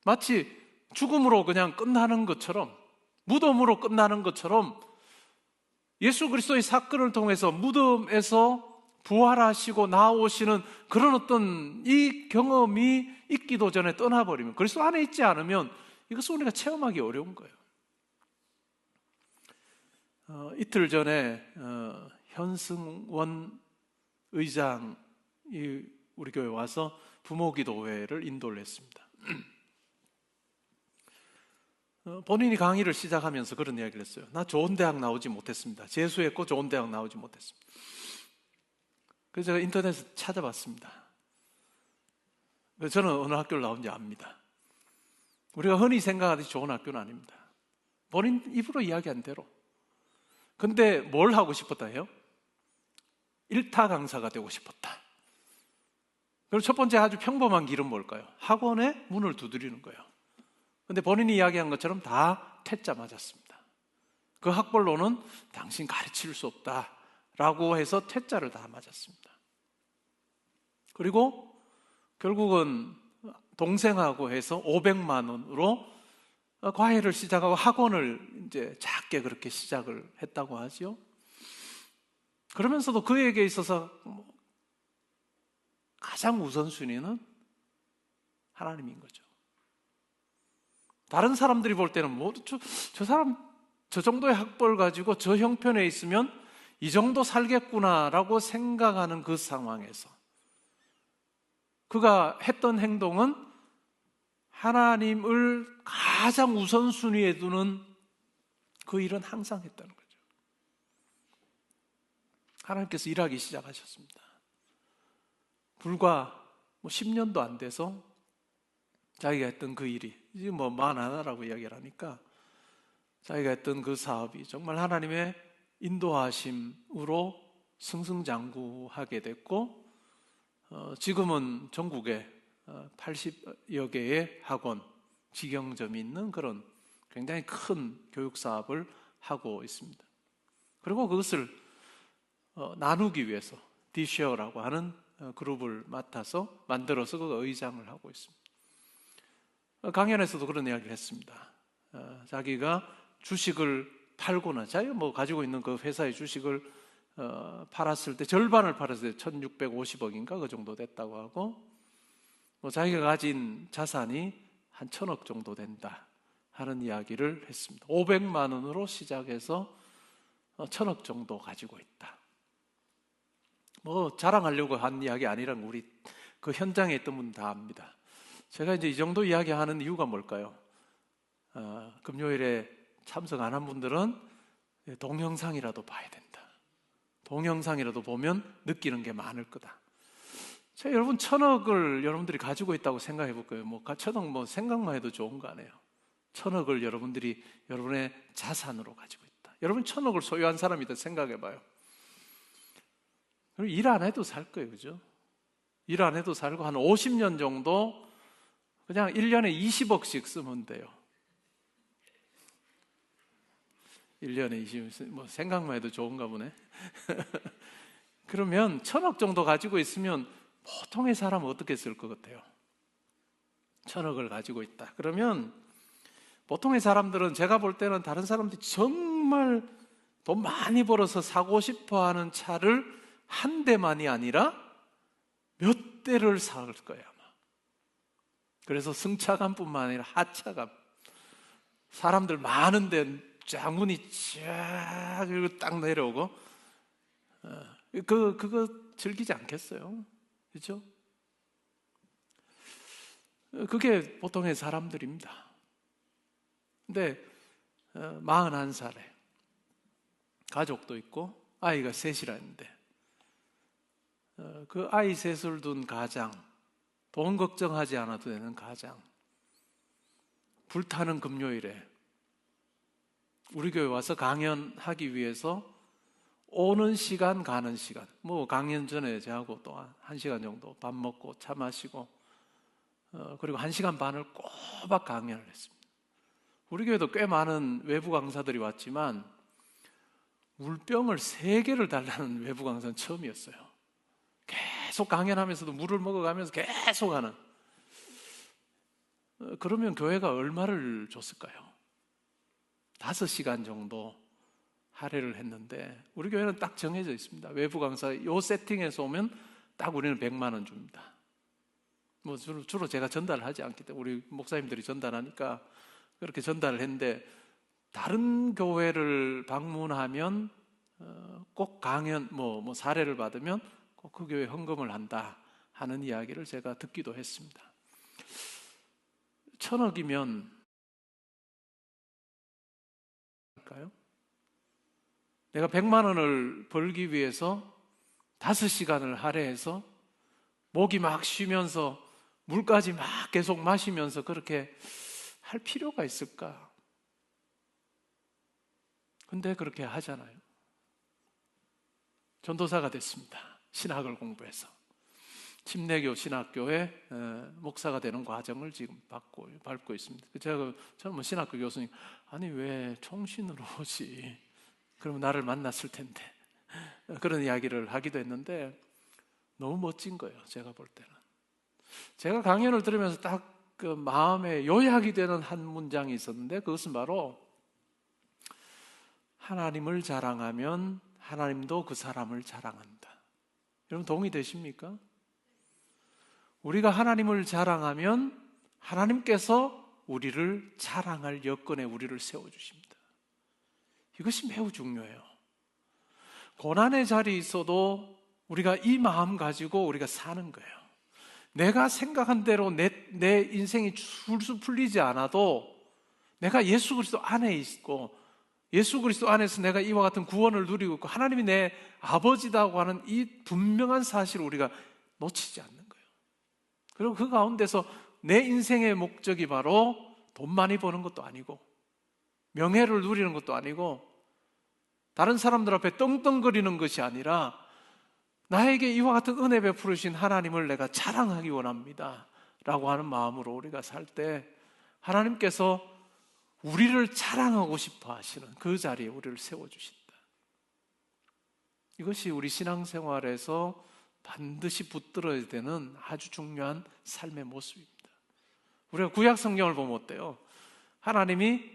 마치 죽음으로 그냥 끝나는 것처럼, 무덤으로 끝나는 것처럼 예수 그리스도의 사건을 통해서 무덤에서 부활하시고 나오시는 그런 어떤 이 경험이 있기도 전에 떠나버리면, 그리스도 안에 있지 않으면 이것을 우리가 체험하기 어려운 거예요. 이틀 전에 현승원 의장이 우리 교회 와서 부모기도회를 인도를 했습니다. 본인이 강의를 시작하면서 그런 이야기를 했어요. 나 좋은 대학 나오지 못했습니다. 재수했고 좋은 대학 나오지 못했습니다. 그래서 제가 인터넷에서 찾아봤습니다. 저는 어느 학교를 나온지 압니다. 우리가 흔히 생각하듯이 좋은 학교는 아닙니다. 본인 입으로 이야기한 대로. 근데 뭘 하고 싶었다 해요? 일타 강사가 되고 싶었다. 그리고 첫 번째 아주 평범한 길은 뭘까요? 학원에 문을 두드리는 거예요. 근데 본인이 이야기한 것처럼 다 퇴짜 맞았습니다. 그 학벌로는 당신 가르칠 수 없다라고 해서 퇴짜를 다 맞았습니다. 그리고 결국은 동생하고 해서 500만 원으로 과외를 시작하고 학원을 이제 작게 그렇게 시작을 했다고 하죠. 그러면서도 그에게 있어서 가장 우선순위는 하나님인 거죠. 다른 사람들이 볼 때는 저 사람 저 정도의 학벌 가지고 저 형편에 있으면 이 정도 살겠구나라고 생각하는 그 상황에서 그가 했던 행동은 하나님을 가장 우선순위에 두는 그 일은 항상 했다는 거죠. 하나님께서 일하기 시작하셨습니다. 불과 10년도 안 돼서 자기가 했던 그 일이, 이제 만 하나라고 이야기를 하니까 자기가 했던 그 사업이 정말 하나님의 인도하심으로 승승장구하게 됐고, 지금은 전국에 80여 개의 학원, 직영점이 있는 그런 굉장히 큰 교육 사업을 하고 있습니다. 그리고 그것을 나누기 위해서 디쉐어라고 하는 그룹을 맡아서 만들어서 그 의장을 하고 있습니다. 강연에서도 그런 이야기를 했습니다. 자기가 주식을 팔고는, 자기가 가지고 있는 그 회사의 주식을 팔았을 때, 절반을 팔았을 때 1650억인가 그 정도 됐다고 하고, 자기가 가진 자산이 한 1000억 정도 된다 하는 이야기를 했습니다. 500만 원으로 시작해서 1000억 정도 가지고 있다. 자랑하려고 한 이야기 아니란 우리 그 현장에 있던 분 다 압니다. 제가 이제 이 정도 이야기하는 이유가 뭘까요? 금요일에 참석 안 한 분들은 동영상이라도 봐야 된다. 동영상이라도 보면 느끼는 게 많을 거다. 여러분 1000억을 여러분들이 가지고 있다고 생각해 볼까요? 1000억 생각만 해도 좋은 거 아니에요. 1000억을 여러분들이 여러분의 자산으로 가지고 있다. 여러분 1000억을 소유한 사람이다 생각해 봐요. 그럼 일 안 해도 살 거예요, 그죠? 일 안 해도 살고 한 50년 정도 그냥 1년에 20억씩 쓰면 돼요. 1년에 20억, 생각만 해도 좋은가 보네. 그러면 1000억 정도 가지고 있으면 보통의 사람은 어떻게 쓸 것 같아요? 1000억을 가지고 있다. 그러면 보통의 사람들은, 제가 볼 때는 다른 사람들이 정말 돈 많이 벌어서 사고 싶어 하는 차를 한 대만이 아니라 몇 대를 살 거예요, 아마. 그래서 승차감뿐만 아니라 하차감. 사람들 많은데 장문이 쫙 딱 내려오고, 그거 즐기지 않겠어요? 그렇죠? 그게 보통의 사람들입니다. 근데 41살에 가족도 있고 아이가 셋이라 했는데, 그 아이 셋을 둔 가장, 돈 걱정하지 않아도 되는 가장, 불타는 금요일에 우리 교회 와서 강연하기 위해서 오는 시간 가는 시간, 뭐 강연 전에 저하고 또 1시간 정도 밥 먹고 차 마시고 그리고 1시간 반을 꼬박 강연을 했습니다. 우리 교회도 꽤 많은 외부 강사들이 왔지만 물병을 3개를 달라는 외부 강사는 처음이었어요. 계속 강연하면서도 물을 먹어가면서 계속 하는. 그러면 교회가 얼마를 줬을까요? 5시간 정도 할애를 했는데 우리 교회는 딱 정해져 있습니다. 외부 강사 요 세팅에서 오면 딱 우리는 100만 원 줍니다. 뭐 주로 제가 전달을 하지 않기 때문에 우리 목사님들이 전달하니까 그렇게 전달을 했는데, 다른 교회를 방문하면 꼭 강연 뭐 사례를 받으면 꼭 그 교회 헌금을 한다 하는 이야기를 제가 듣기도 했습니다. 1,000억이면 할까요? 내가 100만 원을 벌기 위해서 5시간을 할애해서 목이 막 쉬면서 물까지 막 계속 마시면서 그렇게 할 필요가 있을까? 근데 그렇게 하잖아요. 전도사가 됐습니다. 신학을 공부해서 침례교 신학교에 목사가 되는 과정을 지금 밟고 있습니다. 저는 뭐 신학교 교수님, 아니 왜 총신으로 오지? 그러면 나를 만났을 텐데, 그런 이야기를 하기도 했는데 너무 멋진 거예요. 제가 볼 때는. 제가 강연을 들으면서 딱 그 마음에 요약이 되는 한 문장이 있었는데, 그것은 바로 하나님을 자랑하면 하나님도 그 사람을 자랑한다. 여러분 동의되십니까? 우리가 하나님을 자랑하면 하나님께서 우리를 자랑할 여건에 우리를 세워주십니다. 이것이 매우 중요해요. 고난의 자리에 있어도 우리가 이 마음 가지고 우리가 사는 거예요. 내가 생각한 대로 내 인생이 술술 풀리지 않아도 내가 예수 그리스도 안에 있고 예수 그리스도 안에서 내가 이와 같은 구원을 누리고 있고 하나님이 내 아버지다고 하는 이 분명한 사실을 우리가 놓치지 않는 거예요. 그리고 그 가운데서 내 인생의 목적이 바로 돈 많이 버는 것도 아니고 명예를 누리는 것도 아니고 다른 사람들 앞에 떵떵거리는 것이 아니라 나에게 이와 같은 은혜 베푸르신 하나님을 내가 자랑하기 원합니다 라고 하는 마음으로 우리가 살 때 하나님께서 우리를 자랑하고 싶어 하시는 그 자리에 우리를 세워주신다. 이것이 우리 신앙생활에서 반드시 붙들어야 되는 아주 중요한 삶의 모습입니다. 우리가 구약 성경을 보면 어때요? 하나님이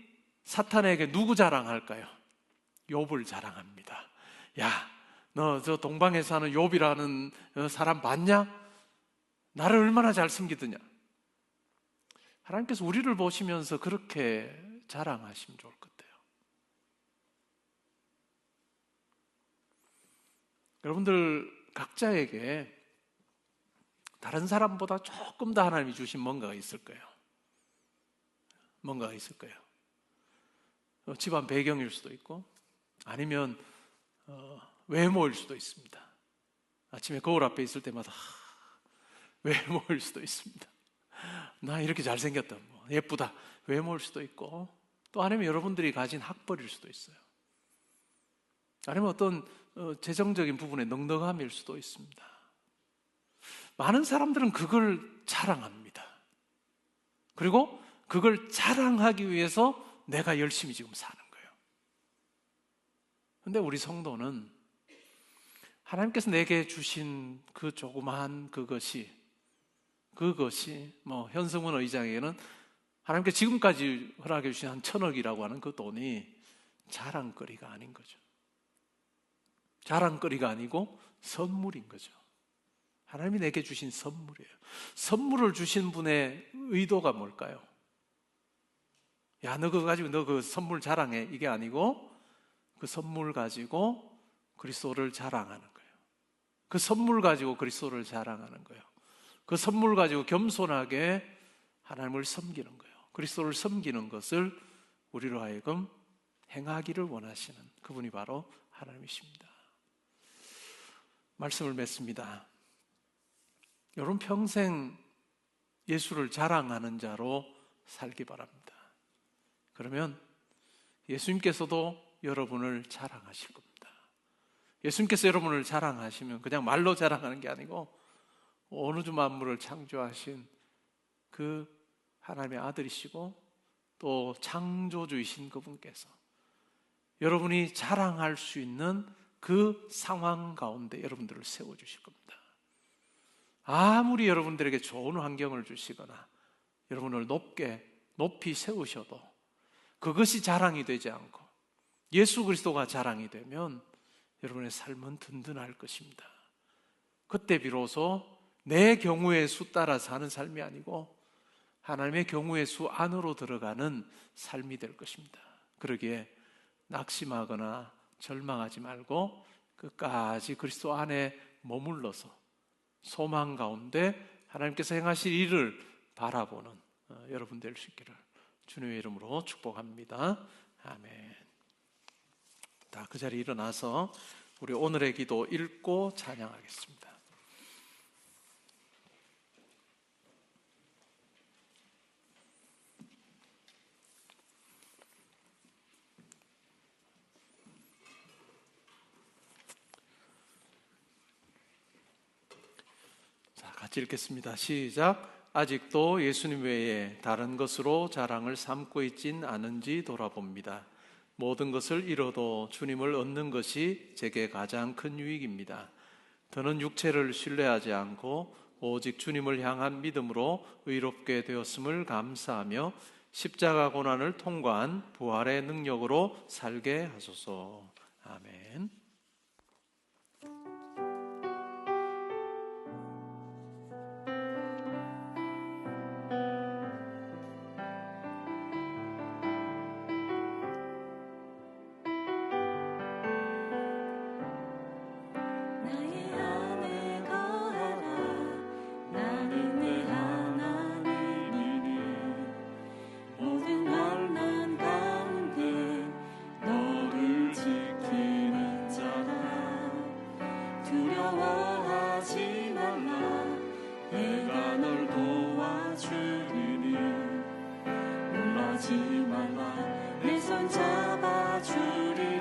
사탄에게 누구 자랑할까요? 욥을 자랑합니다. 야, 너 저 동방에 사는 욥이라는 사람 봤냐? 나를 얼마나 잘 섬기더냐? 하나님께서 우리를 보시면서 그렇게 자랑하시면 좋을 것 같아요. 여러분들 각자에게 다른 사람보다 조금 더 하나님이 주신 뭔가가 있을 거예요. 뭔가가 있을 거예요. 집안 배경일 수도 있고 아니면 외모일 수도 있습니다. 아침에 거울 앞에 있을 때마다 외모일 수도 있습니다. 나 이렇게 잘생겼다, 뭐 예쁘다, 외모일 수도 있고, 또 아니면 여러분들이 가진 학벌일 수도 있어요. 아니면 어떤 재정적인 부분의 넉넉함일 수도 있습니다. 많은 사람들은 그걸 자랑합니다. 그리고 그걸 자랑하기 위해서 내가 열심히 지금 사는 거예요. 그런데 우리 성도는 하나님께서 내게 주신 그 조그마한 그것이 뭐 현승훈 의장에게는 하나님께 지금까지 허락해 주신 한 1,000억이라고 하는 그 돈이 자랑거리가 아닌 거죠. 자랑거리가 아니고 선물인 거죠. 하나님이 내게 주신 선물이에요. 선물을 주신 분의 의도가 뭘까요? 야, 너 그거 가지고 너 그 선물 자랑해, 이게 아니고 그 선물 가지고 그리스도를 자랑하는 거예요. 그 선물 가지고 그리스도를 자랑하는 거예요. 그 선물 가지고 겸손하게 하나님을 섬기는 거예요. 그리스도를 섬기는 것을 우리로 하여금 행하기를 원하시는 그분이 바로 하나님이십니다. 말씀을 맺습니다. 여러분 평생 예수를 자랑하는 자로 살기 바랍니다. 그러면 예수님께서도 여러분을 자랑하실 겁니다. 예수님께서 여러분을 자랑하시면 그냥 말로 자랑하는 게 아니고 온 우주 만물을 창조하신 그 하나님의 아들이시고 또 창조주이신 그분께서 여러분이 자랑할 수 있는 그 상황 가운데 여러분들을 세워주실 겁니다. 아무리 여러분들에게 좋은 환경을 주시거나 여러분을 높이 세우셔도 그것이 자랑이 되지 않고 예수 그리스도가 자랑이 되면 여러분의 삶은 든든할 것입니다. 그때 비로소 내 경우의 수 따라 사는 삶이 아니고 하나님의 경우의 수 안으로 들어가는 삶이 될 것입니다. 그러기에 낙심하거나 절망하지 말고 끝까지 그리스도 안에 머물러서 소망 가운데 하나님께서 행하실 일을 바라보는 여러분 될 수 있기를 주님의 이름으로 축복합니다. 아멘. 다 그 자리에 일어나서 우리 오늘의 기도 읽고 찬양하겠습니다. 자, 같이 읽겠습니다. 시작. 아직도 예수님 외에 다른 것으로 자랑을 삼고 있진 않은지 돌아봅니다. 모든 것을 잃어도 주님을 얻는 것이 제게 가장 큰 유익입니다. 더는 육체를 신뢰하지 않고 오직 주님을 향한 믿음으로 의롭게 되었음을 감사하며 십자가 고난을 통과한 부활의 능력으로 살게 하소서. 아멘. 손 잡아주리라.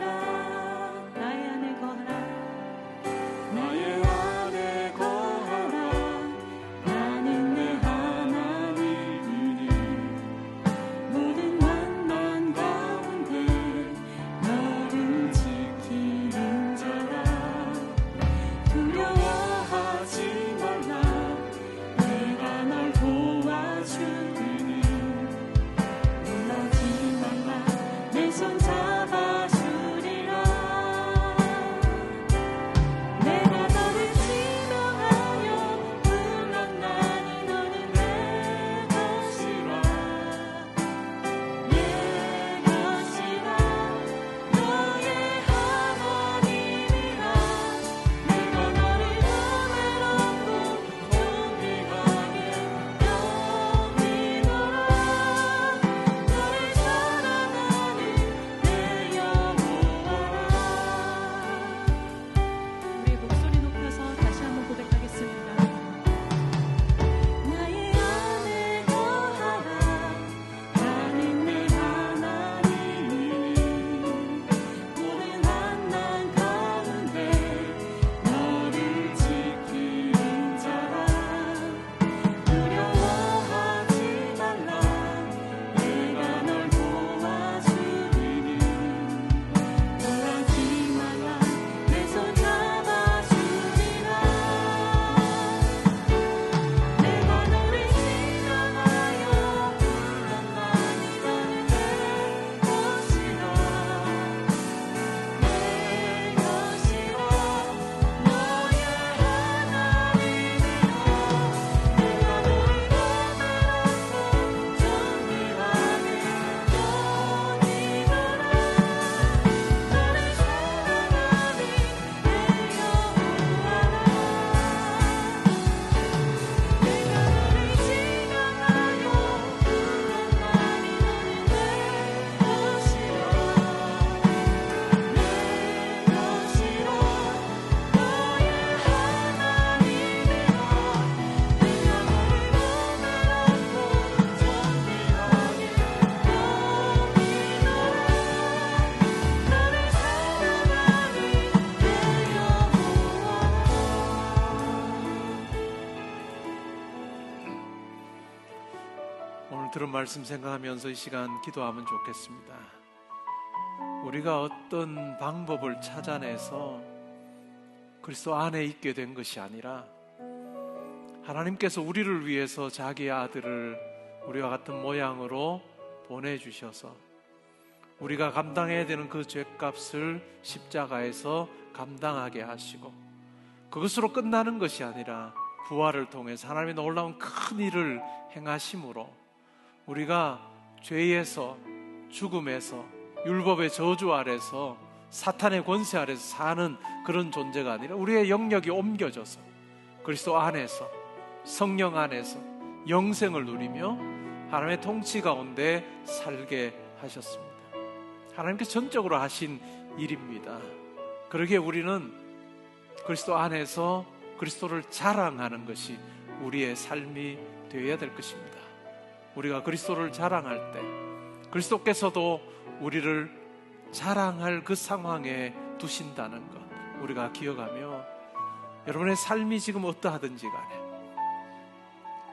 오늘 들은 말씀 생각하면서 이 시간 기도하면 좋겠습니다. 우리가 어떤 방법을 찾아내서 그리스도 안에 있게 된 것이 아니라 하나님께서 우리를 위해서 자기의 아들을 우리와 같은 모양으로 보내주셔서 우리가 감당해야 되는 그 죄값을 십자가에서 감당하게 하시고 그것으로 끝나는 것이 아니라 부활을 통해서 하나님의 놀라운 큰 일을 행하심으로 우리가 죄에서, 죽음에서, 율법의 저주 아래서, 사탄의 권세 아래서 사는 그런 존재가 아니라 우리의 영역이 옮겨져서 그리스도 안에서, 성령 안에서 영생을 누리며 하나님의 통치 가운데 살게 하셨습니다. 하나님께서 전적으로 하신 일입니다. 그러기에 우리는 그리스도 안에서 그리스도를 자랑하는 것이 우리의 삶이 되어야 될 것입니다. 우리가 그리스도를 자랑할 때 그리스도께서도 우리를 자랑할 그 상황에 두신다는 것 우리가 기억하며 여러분의 삶이 지금 어떠하든지 간에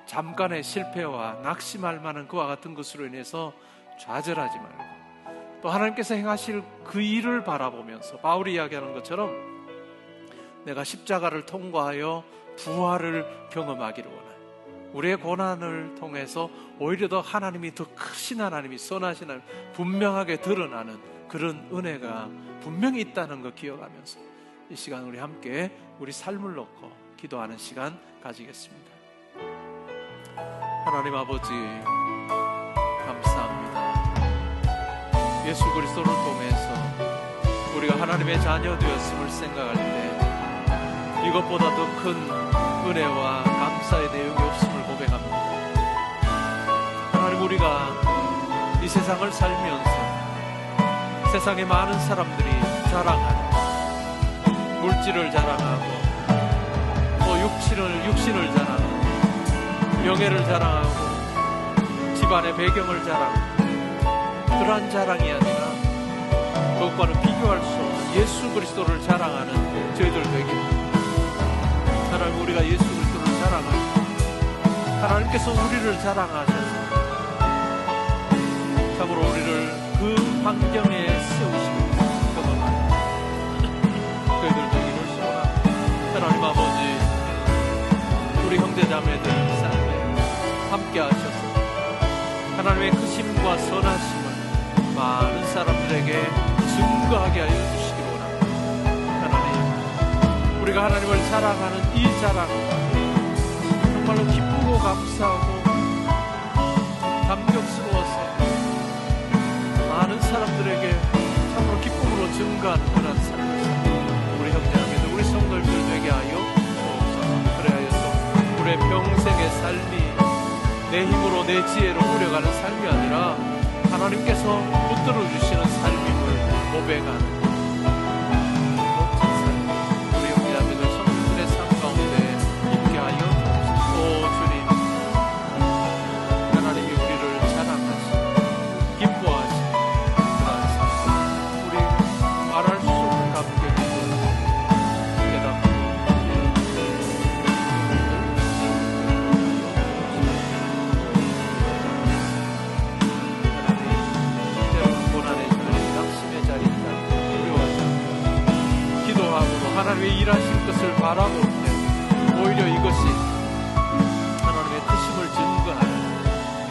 잠깐의 실패와 낙심할 만한 그와 같은 것으로 인해서 좌절하지 말고 또 하나님께서 행하실 그 일을 바라보면서 바울이 이야기하는 것처럼 내가 십자가를 통과하여 부활을 경험하기를 원하는 우리의 고난을 통해서 오히려 더 하나님이 더 크신 하나님이 선하신 하나님 분명하게 드러나는 그런 은혜가 분명히 있다는 거 기억하면서 이 시간 우리 함께 우리 삶을 놓고 기도하는 시간 가지겠습니다. 하나님 아버지 감사합니다. 예수 그리스도를 통해서 우리가 하나님의 자녀 되었음을 생각할 때 이것보다 더 큰 은혜와 감사의 내용이 없음을 고백합니다. 하나님 우리가 이 세상을 살면서 세상의 많은 사람들이 자랑하는 물질을 자랑하고 또 육신을 자랑하고 명예를 자랑하고 집안의 배경을 자랑하고 그러한 자랑이 아니라 그것과는 비교할 수 없는 예수 그리스도를 자랑하는 저희들 되게 하나님 우리가 예수 그리스도를 자랑하고 하나님께서 우리를 자랑하셔서 참으로 우리를 그 환경에 세우시고 경험하는 저희들 되기를 소원합니다. 하나님 아버지 우리 형제자매들 삶에 함께 하셔서 하나님의 크심과 선하심을 많은 사람들에게 증거하게 하여 주시기 원합니다. 하나님 우리가 하나님을 자랑하는 이 자랑 정말로 기쁘고 감사하고 감격스러워서 많은 사람들에게 참으로 기쁨으로 증거하는 그런 삶을 살고 우리 형제자매들 우리 성도님들 되게 하여 주옵소서. 그래야여서 우리의 평생의 삶이 내 힘으로 내 지혜로 꾸려가는 삶이 아니라 하나님께서 붙들어 주시는 삶임을 고백하는 멋진 삶 우리 형제자매들 성도들의 삶 가운데 있게 하여 주옵소서. 오 주님 하나님이 우리를 자랑하시고 기뻐하시고 그러한 삶 우리 말할 수 없는 감격이고 깨닫고 하나님의 일하실 것을 바라볼 때 오히려 이것이 하나님의 뜻임을 증거하는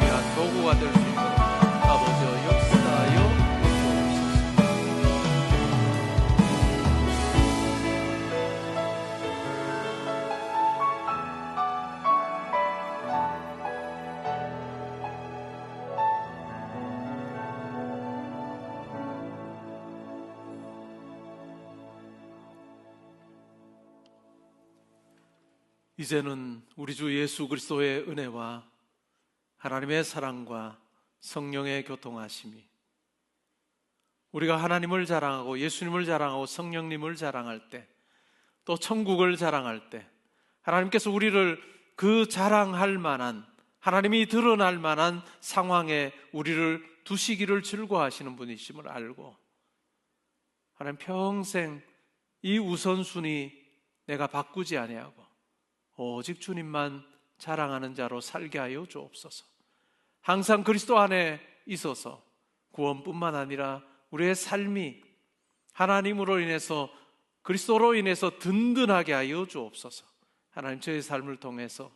귀한 도구가 될 수 있도록 아버지여 역사하여 주옵소서. 이제는 우리 주 예수 그리스도의 은혜와 하나님의 사랑과 성령의 교통하심이 우리가 하나님을 자랑하고 예수님을 자랑하고 성령님을 자랑할 때 또 천국을 자랑할 때 하나님께서 우리를 그 자랑할 만한 하나님이 드러날 만한 상황에 우리를 두시기를 즐거워하시는 분이심을 알고 하나님 평생 이 우선순위 내가 바꾸지 아니하고 오직 주님만 자랑하는 자로 살게 하여 주옵소서. 항상 그리스도 안에 있어서 구원뿐만 아니라 우리의 삶이 하나님으로 인해서, 그리스도로 인해서 든든하게 하여 주옵소서. 하나님, 저의 삶을 통해서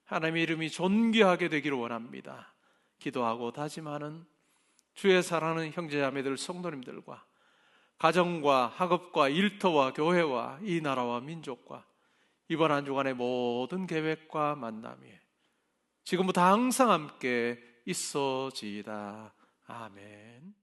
하나님의 이름이 존귀하게 되기를 원합니다. 기도하고 다짐하는 주의 사랑하는 형제자매들, 성도님들과 가정과 학업과 일터와 교회와 이 나라와 민족과 이번 한 주간의 모든 계획과 만남이 지금부터 항상 함께 있어지이다. 아멘.